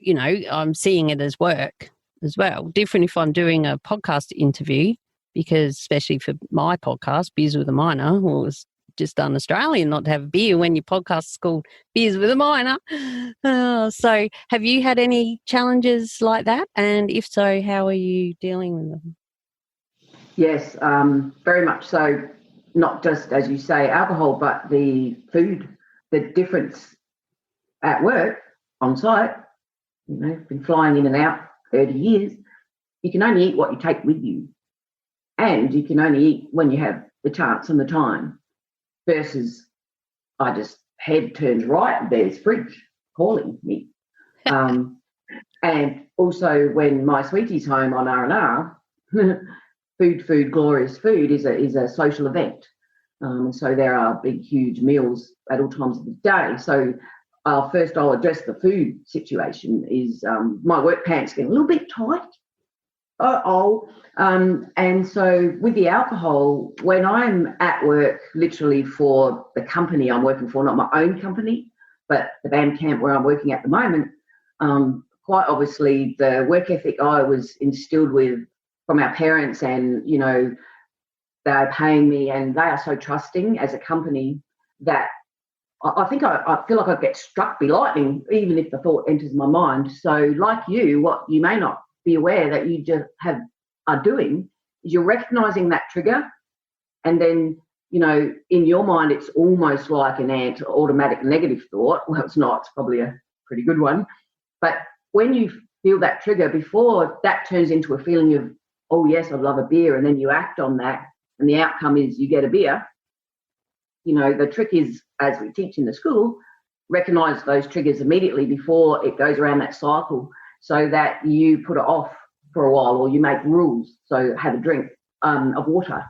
I'm seeing it as work as well. Different if I'm doing a podcast interview, because especially for my podcast, Beers with a Miner, was just done Australian, not to have a beer when your podcast is called Beers with a Miner. So have you had any challenges like that? And if so, how are you dealing with them? Yes, very much so. Not just, as you say, alcohol, but the food, the difference at work, on site, been flying in and out 30 years, you can only eat what you take with you. And you can only eat when you have the chance and the time. Versus, I just head turns right, there's fridge calling me. And also when my sweetie's home on R&R, food, glorious food is a social event. So there are big, huge meals at all times of the day. So I'll address the food situation is my work pants getting a little bit tight. And so with the alcohol, when I'm at work, literally for the company I'm working for, not my own company, but the band camp where I'm working at the moment, quite obviously the work ethic I was instilled with from our parents, and, they're paying me and they are so trusting as a company that I think I feel like I get struck by lightning, even if the thought enters my mind. So like you, what you may not be aware that you just are doing is you're recognizing that trigger, and then in your mind it's almost like an automatic negative thought. Well, it's not, it's probably a pretty good one, but when you feel that trigger, before that turns into a feeling of, oh yes, I'd love a beer, and then you act on that and the outcome is you get a beer, the trick is, as we teach in the school, recognize those triggers immediately before it goes around that cycle, so that you put it off for a while, or you make rules. So have a drink of water.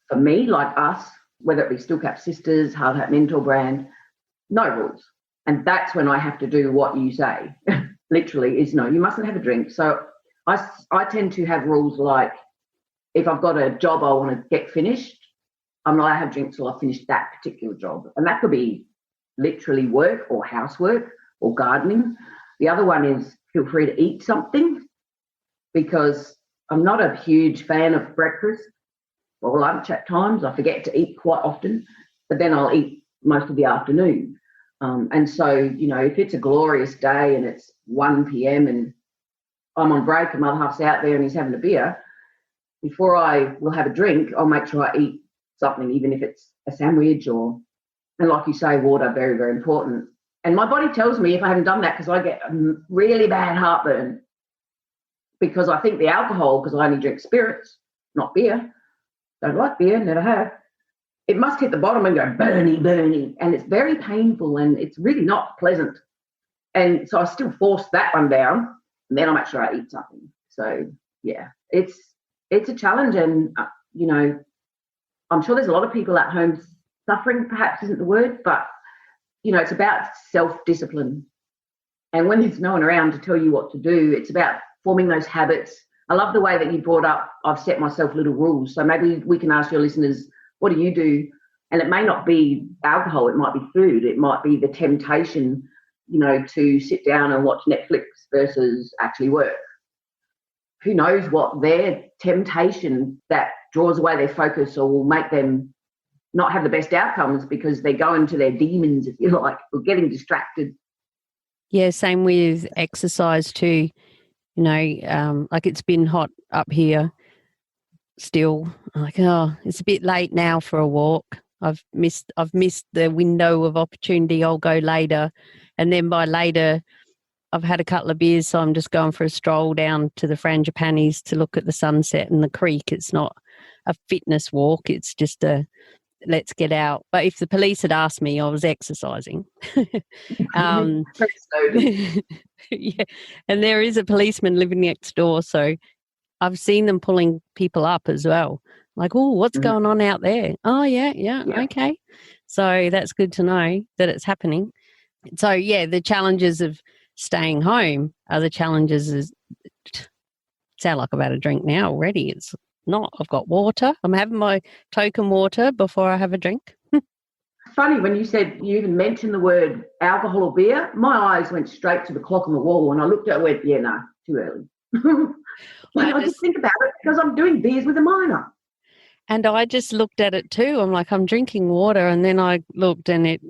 For me, like us, whether it be Steel Cap Sisters, Hard Hat Mentor brand, no rules. And that's when I have to do what you say. Literally is no, you mustn't have a drink. So I tend to have rules like, if I've got a job I want to get finished, I'm not allowed to have drinks till I finish that particular job. And that could be literally work or housework or gardening. The other one is feel free to eat something, because I'm not a huge fan of breakfast or lunch at times. I forget to eat quite often, but then I'll eat most of the afternoon. And so, if it's a glorious day and it's 1 p.m. and I'm on break and my other half's out there and he's having a beer, before I will have a drink, I'll make sure I eat something, even if it's a sandwich and like you say, water, very, very important. And my body tells me if I haven't done that, because I get really bad heartburn, because I think the alcohol, because I only drink spirits, not beer, don't like beer, never have, it must hit the bottom and go burny, and it's very painful and it's really not pleasant. And so I still force that one down, and then I'll make sure I eat something. So yeah, it's a challenge, and I'm sure there's a lot of people at home suffering, perhaps isn't the word, but it's about self-discipline. And when there's no one around to tell you what to do, it's about forming those habits. I love the way that you brought up, I've set myself little rules. So maybe we can ask your listeners, what do you do? And it may not be alcohol, it might be food, it might be the temptation, to sit down and watch Netflix versus actually work. Who knows what their temptation that draws away their focus or will make them not have the best outcomes, because they go into their demons, if you like, or getting distracted. Yeah, same with exercise too. Like it's been hot up here. still. I'm like, oh, it's a bit late now for a walk. I've missed the window of opportunity. I'll go later. And then by later, I've had a couple of beers, so I'm just going for a stroll down to the Frangipanis to look at the sunset and the creek. It's not a fitness walk. It's just a let's get out. But if the police had asked me, I was exercising. Yeah. And there is a policeman living next door, so I've seen them pulling people up as well. Like, oh, what's going on out there? Oh, yeah, okay. So that's good to know that it's happening. So, yeah, the challenges of staying home are the challenges. Sound like I've had a drink now already. It's not. I've got water. I'm having my token water before I have a drink. Funny, when you even mentioned the word alcohol or beer, my eyes went straight to the clock on the wall, and I looked at it and went, yeah, no, too early. I just think about it because I'm doing beers with a minor. And I just looked at it too. I'm like, I'm drinking water, and then I looked, and it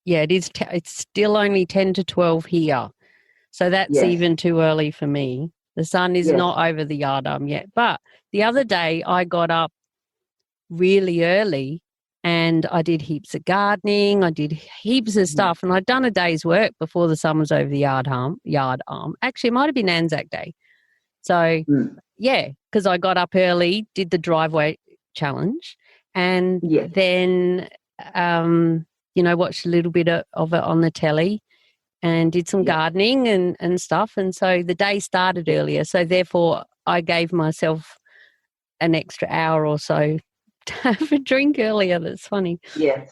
is. It's still only 10 to 12 here, so that's even too early for me. The sun is not over the yard arm yet. But the other day, I got up really early, and I did heaps of gardening. I did heaps of stuff, and I'd done a day's work before the sun was over the yard arm. Actually, it might have been Anzac Day. So, because I got up early, did the driveway challenge, and then, watched a little bit of it on the telly and did some gardening and stuff. And so the day started earlier. So therefore, I gave myself an extra hour or so to have a drink earlier. That's funny. Yes.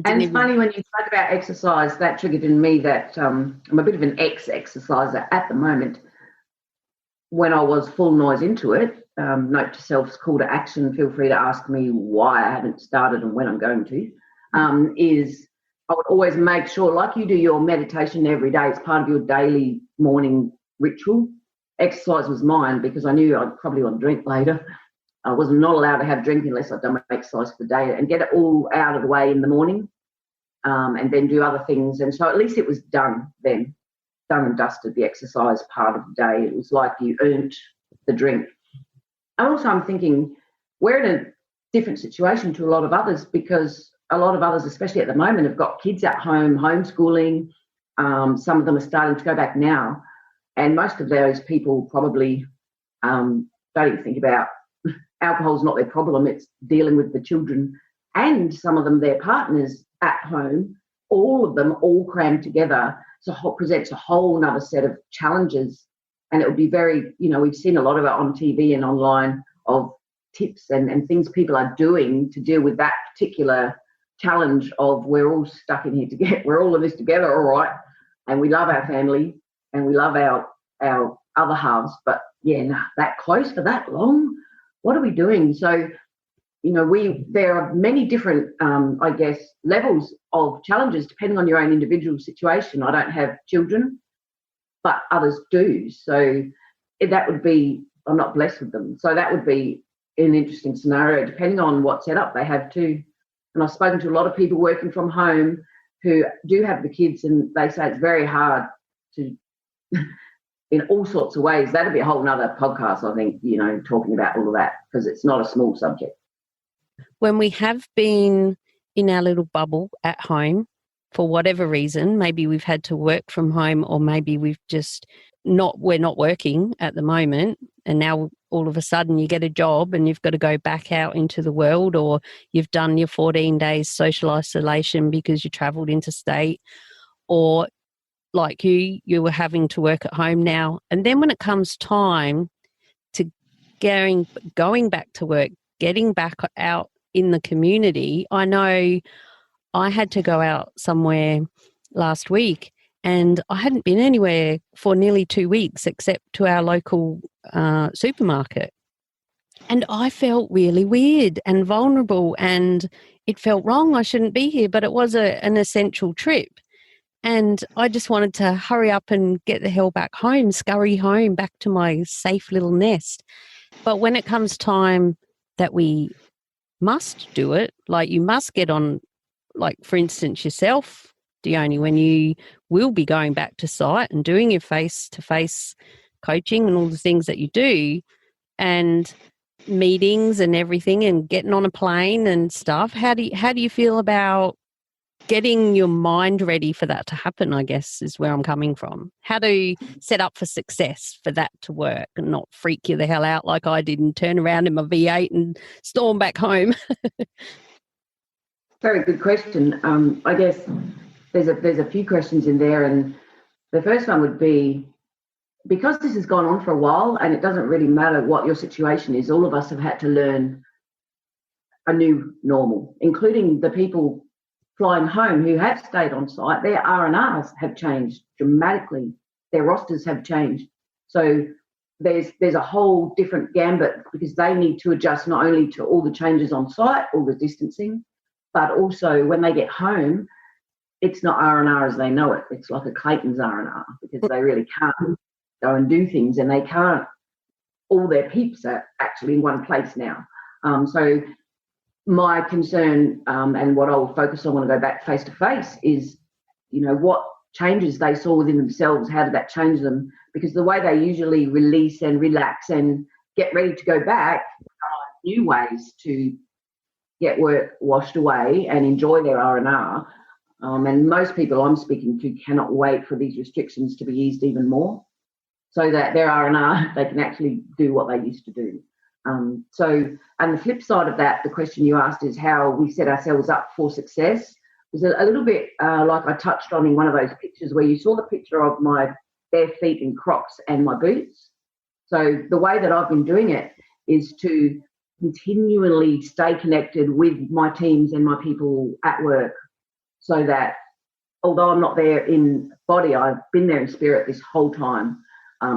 And it's funny when you talk about exercise, that triggered in me that I'm a bit of an ex-exerciser at the moment. When I was full noise into it, note to self, call to action, feel free to ask me why I haven't started and when I'm going to, is I would always make sure, like you do your meditation every day, it's part of your daily morning ritual. Exercise was mine because I knew I'd probably want to drink later. I was not allowed to have drink unless I'd done my exercise for the day and get it all out of the way in the morning, and then do other things. And so at least it was done then. Done and dusted, the exercise part of the day. It was like you earned the drink. And also I'm thinking we're in a different situation to a lot of others because a lot of others, especially at the moment, have got kids at home, homeschooling. Some of them are starting to go back now. And most of those people probably don't even think about alcohol's not their problem. It's dealing with the children and some of them their partners at home, all of them all crammed together. So presents a whole nother set of challenges, and it would be very, we've seen a lot of it on TV and online of tips and things people are doing to deal with that particular challenge of we're all stuck in here together, we're all in this together, all right, and we love our family and we love our other halves, but that close for that long, what are we doing? So there are many different, levels of challenges depending on your own individual situation. I don't have children, but others do. So that would be, I'm not blessed with them. So that would be an interesting scenario depending on what setup they have too. And I've spoken to a lot of people working from home who do have the kids, and they say it's very hard to, in all sorts of ways. That'd be a whole nother podcast, I think, talking about all of that, because it's not a small subject. When we have been in our little bubble at home for whatever reason, maybe we've had to work from home, or maybe we're not working at the moment, and now all of a sudden you get a job and you've got to go back out into the world, or you've done your 14 days social isolation because you travelled interstate, or like you were having to work at home now. And then when it comes time to going back to work, getting back out in the community, I know I had to go out somewhere last week, and I hadn't been anywhere for nearly 2 weeks except to our local supermarket. And I felt really weird and vulnerable, and it felt wrong. I shouldn't be here, but it was an essential trip. And I just wanted to hurry up and get the hell back home, scurry home back to my safe little nest. But when it comes time that we must do it, like you must get on, like for instance yourself, Dione, when you will be going back to site and doing your face-to-face coaching and all the things that you do, and meetings and everything and getting on a plane and stuff. How do you feel about getting your mind ready for that to happen, I guess, is where I'm coming from. How do you set up for success for that to work and not freak you the hell out like I did and turn around in my V8 and storm back home? Very good question. I guess there's a few questions in there, and the first one would be, because this has gone on for a while and it doesn't really matter what your situation is, all of us have had to learn a new normal, including the people flying home who have stayed on site. Their R&Rs have changed dramatically. Their rosters have changed. So there's a whole different gambit, because they need to adjust not only to all the changes on site, all the distancing, but also when they get home, it's not R&R as they know it. It's like a Clayton's R&R, because they really can't go and do things, and they can't, all their peeps are actually in one place now. So my concern, and what I'll focus on when I go back face to face, is, what changes they saw within themselves. How did that change them? Because the way they usually release and relax and get ready to go back, new ways to get work washed away and enjoy their R&R. And most people I'm speaking to cannot wait for these restrictions to be eased even more, so that their R&R, they can actually do what they used to do. And the flip side of that, the question you asked, is how we set ourselves up for success. It was a little bit like I touched on in one of those pictures where you saw the picture of my bare feet in Crocs and my boots. So the way that I've been doing it is to continually stay connected with my teams and my people at work, so that although I'm not there in body, I've been there in spirit this whole time,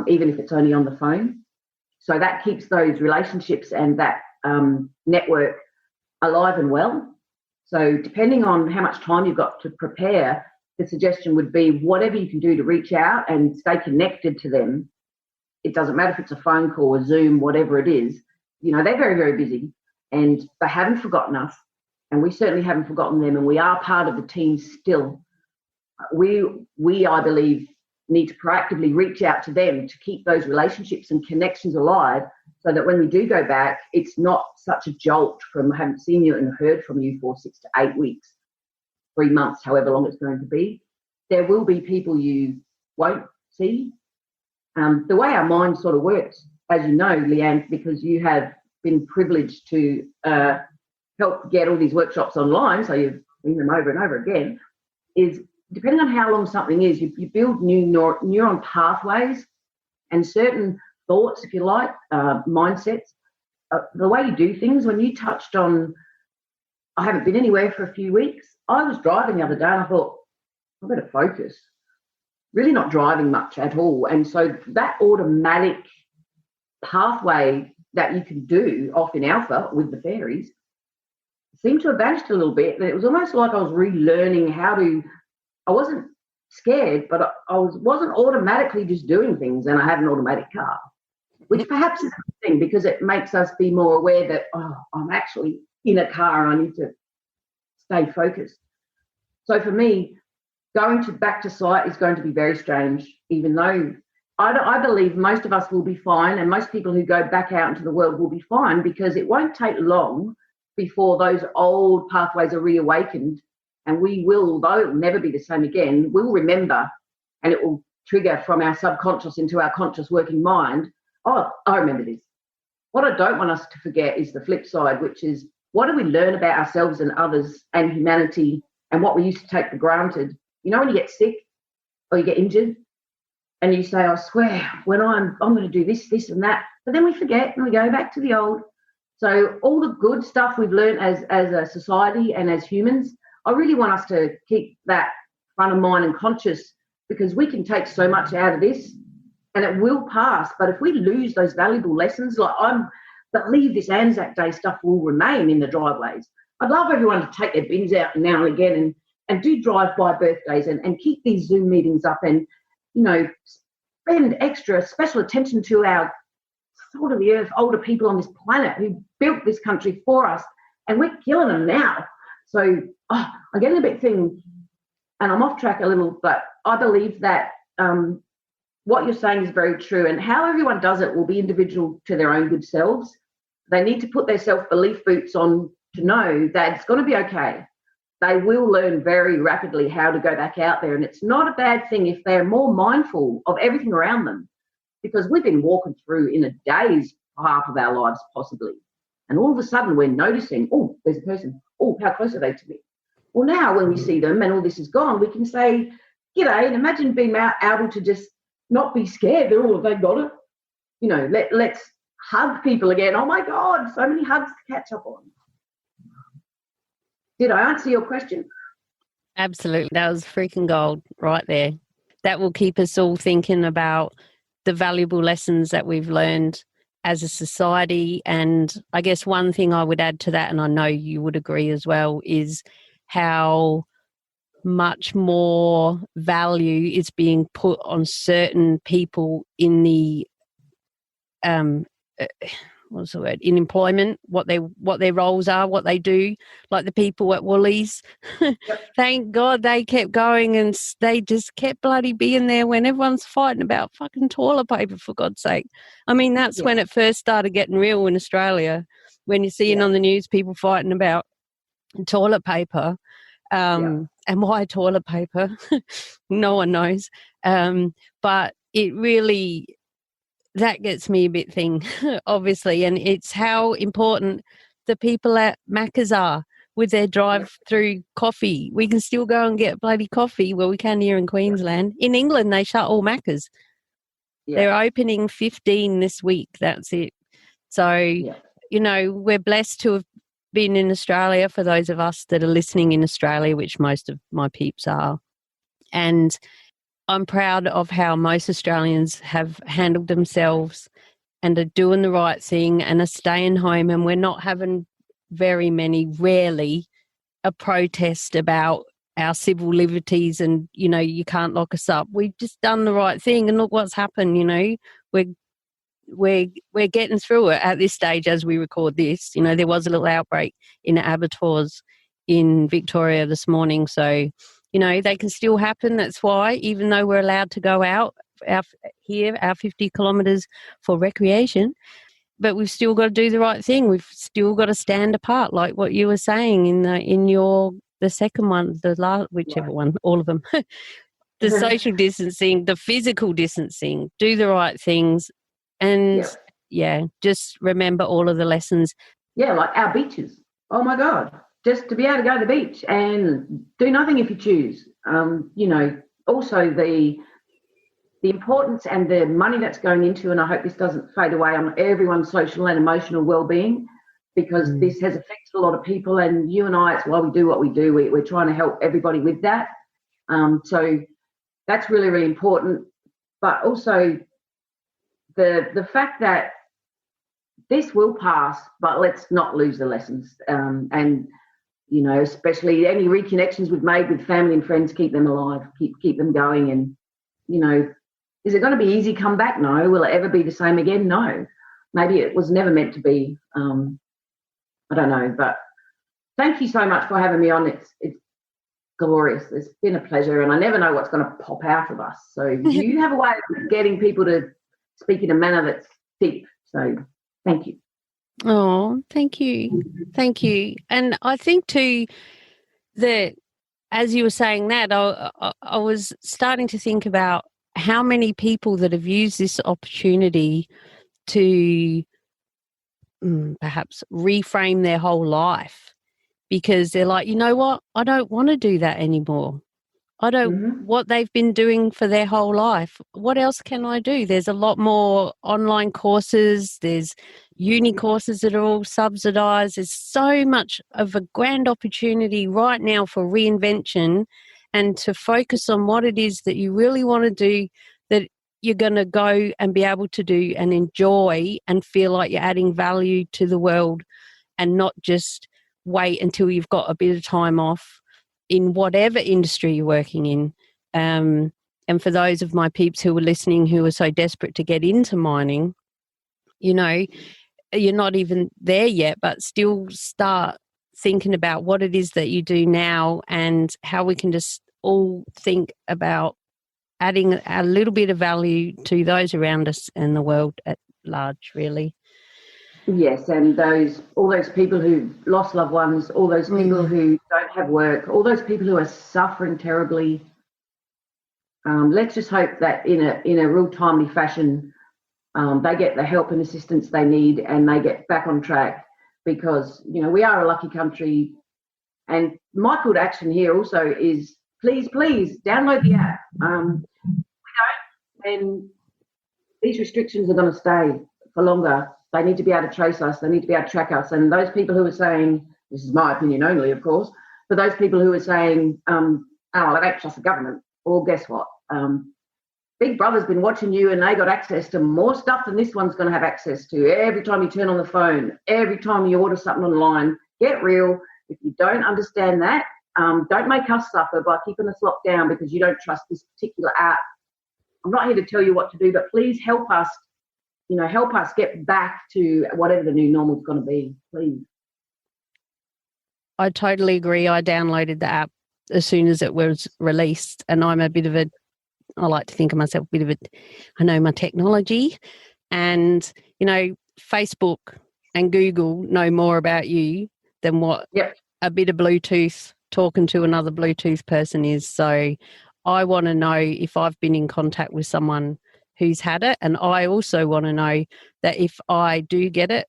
even if it's only on the phone. So that keeps those relationships and that network alive and well. So depending on how much time you've got to prepare, the suggestion would be whatever you can do to reach out and stay connected to them. It doesn't matter if it's a phone call, a Zoom, whatever it is. They're very, very busy, and they haven't forgotten us, and we certainly haven't forgotten them, and we are part of the team still. We, I believe, need to proactively reach out to them to keep those relationships and connections alive, so that when we do go back, it's not such a jolt from having seen you and heard from you for 6 to 8 weeks, 3 months, however long it's going to be. There will be people you won't see. The way our mind sort of works, as you know, Leanne, because you have been privileged to help get all these workshops online, so you've seen them over and over again, is depending on how long something is, you build new neuron pathways and certain thoughts, if you like, mindsets. The way you do things, when you touched on, I haven't been anywhere for a few weeks. I was driving the other day and I thought, I better focus. Really not driving much at all. And so that automatic pathway that you can do off in alpha with the fairies seemed to have vanished a little bit. It was almost like I was relearning how to, I wasn't scared, but I wasn't automatically just doing things, and I had an automatic car, which perhaps is a good thing, because it makes us be more aware that, I'm actually in a car and I need to stay focused. So for me, going back to site is going to be very strange, even though I believe most of us will be fine, and most people who go back out into the world will be fine, because it won't take long before those old pathways are reawakened, and we will, though it will never be the same again, we'll remember, and it will trigger from our subconscious into our conscious working mind. Oh, I remember this. What I don't want us to forget is the flip side, which is, what do we learn about ourselves and others and humanity, and what we used to take for granted? When you get sick or you get injured and you say, I swear, when I'm going to do this, this and that, but then we forget and we go back to the old. So all the good stuff we've learned as a society and as humans, I really want us to keep that front of mind and conscious, because we can take so much out of this and it will pass. But if we lose those valuable lessons, like I believe this Anzac Day stuff will remain in the driveways. I'd love everyone to take their bins out now and again and do drive-by birthdays and keep these Zoom meetings up, and, spend extra special attention to our salt of the earth, older people on this planet who built this country for us, and we're killing them now. So I'm getting a bit thin and I'm off track a little, but I believe that what you're saying is very true, and how everyone does it will be individual to their own good selves. They need to put their self-belief boots on to know that it's going to be okay. They will learn very rapidly how to go back out there. And it's not a bad thing if they're more mindful of everything around them, because we've been walking through in a day's half of our lives possibly. And all of a sudden we're noticing, oh, there's a person. Oh, how close are they to me? Well, now when we see them and all this is gone, we can say, g'day, and imagine being able to just not be scared. Oh, they got it. You know, let's hug people again. Oh, my God, so many hugs to catch up on. Did I answer your question? Absolutely. That was freaking gold right there. That will keep us all thinking about the valuable lessons that we've learned as a society. And I guess one thing I would add to that, and I know you would agree as well, is how much more value is being put on certain people in the what's the word, in employment, what their roles are, what they do, like the people at Woolies. Yep. Thank God they kept going, and they just kept bloody being there when everyone's fighting about fucking toilet paper, for God's sake. I mean, that's when it first started getting real in Australia, when you're seeing on the news people fighting about toilet paper. And why toilet paper? No one knows. But it really, that gets me a bit thing, obviously. And it's how important the people at Macca's are with their drive-through coffee. We can still go and get bloody coffee. Well, we can here in Queensland. In England, they shut all Macca's. They're opening 15 this week. That's it. So, you know, we're blessed to have been in Australia, for those of us that are listening in Australia, which most of my peeps are. And I'm proud of how most Australians have handled themselves and are doing the right thing and are staying home, and we're not having rarely a protest about our civil liberties and, you know, you can't lock us up. We've just done the right thing, and look what's happened. You know, we're getting through it at this stage as we record this. You know, there was a little outbreak in abattoirs in Victoria this morning, so you know, they can still happen. That's why, even though we're allowed to go out our 50 kilometres for recreation, but we've still got to do the right thing. We've still got to stand apart, like what you were saying in the second one, the last, whichever one, all of them. The social distancing, the physical distancing, do the right things, and just remember all of the lessons. Yeah, like our beaches. Oh my God. Just to be able to go to the beach and do nothing if you choose. You know, also the importance and the money that's going into, and I hope this doesn't fade away, on everyone's social and emotional well-being, because this has affected a lot of people, and you and I, it's why we do what we do. We're trying to help everybody with that. So that's really, really important. But also the fact that this will pass, but let's not lose the lessons. And you know, especially any reconnections we've made with family and friends, keep them alive, keep them going. And, you know, is it going to be easy come back? No. Will it ever be the same again? No. Maybe it was never meant to be. I don't know. But thank you so much for having me on. It's glorious. It's been a pleasure, and I never know what's going to pop out of us. So you have a way of getting people to speak in a manner that's deep. So thank you. Oh, thank you. Thank you. And I think too that as you were saying that, I was starting to think about how many people that have used this opportunity to perhaps reframe their whole life, because they're like, you know what, I don't want to do that anymore. I don't, what they've been doing for their whole life. What else can I do? There's a lot more online courses. There's uni courses that are all subsidised. There's so much of a grand opportunity right now for reinvention and to focus on what it is that you really want to do, that you're going to go and be able to do and enjoy and feel like you're adding value to the world, and not just wait until you've got a bit of time off in whatever industry you're working in. And for those of my peeps who are listening who are so desperate to get into mining, you know, you're not even there yet, but still start thinking about what it is that you do now and how we can just all think about adding a little bit of value to those around us and the world at large, really. Yes, and all those people who lost loved ones, all those people who don't have work, all those people who are suffering terribly. Let's just hope that in a real timely fashion, they get the help and assistance they need and they get back on track, because we are a lucky country. And my call to action here also is please download the app. Then these restrictions are going to stay for longer. They need to be able to trace us. They need to be able to track us. And those people who are saying, this is my opinion only, of course, but those people who are saying, oh, I don't trust the government, well, guess what? Big Brother's been watching you and they got access to more stuff than this one's going to have access to. Every time you turn on the phone, every time you order something online, get real. If you don't understand that, don't make us suffer by keeping us locked down because you don't trust this particular app. I'm not here to tell you what to do, but please help us, help us get back to whatever the new normal is going to be, please. I totally agree. I downloaded the app as soon as it was released, and I'm I like to think of myself I know my technology, and, Facebook and Google know more about you than what a bit of Bluetooth talking to another Bluetooth person is. So I want to know if I've been in contact with someone who's had it, and I also want to know that if I do get it,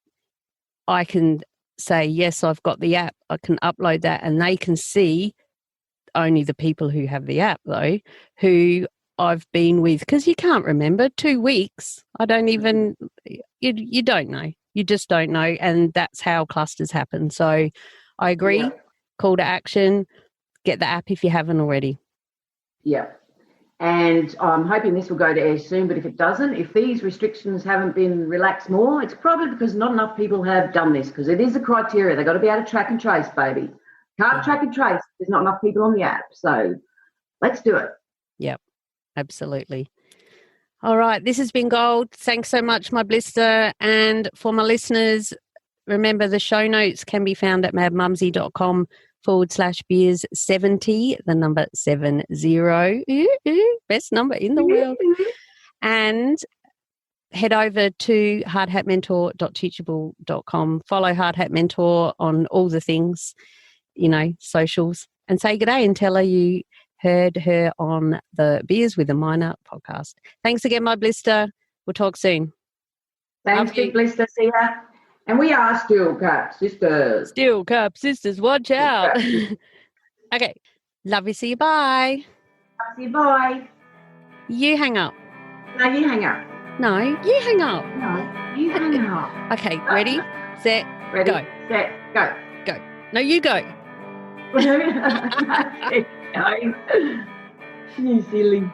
I can say, yes, I've got the app. I can upload that and they can see, only the people who have the app though, who I've been with, because you can't remember 2 weeks. I don't even, you don't know. You just don't know. And that's how clusters happen. So I agree. Yeah. Call to action, get the app if you haven't already. Yeah. And I'm hoping this will go to air soon, but if it doesn't, if these restrictions haven't been relaxed more, it's probably because not enough people have done this, because it is a criteria. They've got to be able to track and trace, baby. Can't track and trace. There's not enough people on the app. So let's do it. Yep, absolutely. All right, this has been gold. Thanks so much, my blister. And for my listeners, remember the show notes can be found at madmumzie.com/beers 70, the number 70. Best number in the world. And head over to hardhatmentor.teachable.com. Follow Hard Hat Mentor on all the things, socials, and say good day and tell her you heard her on the Beers with a Minor podcast. Thanks again, my blister. We'll talk soon. Thanks, big blister. See ya. And we are Steel Cup Sisters. Steel Cup Sisters, watch out. Okay. Love you. See you. Bye. Love you. Bye. You hang up. No, you hang up. No, you hang up. No, you hang up. Okay. Ready, set, ready, go. Set, go. Go. No, you go. No. You silly.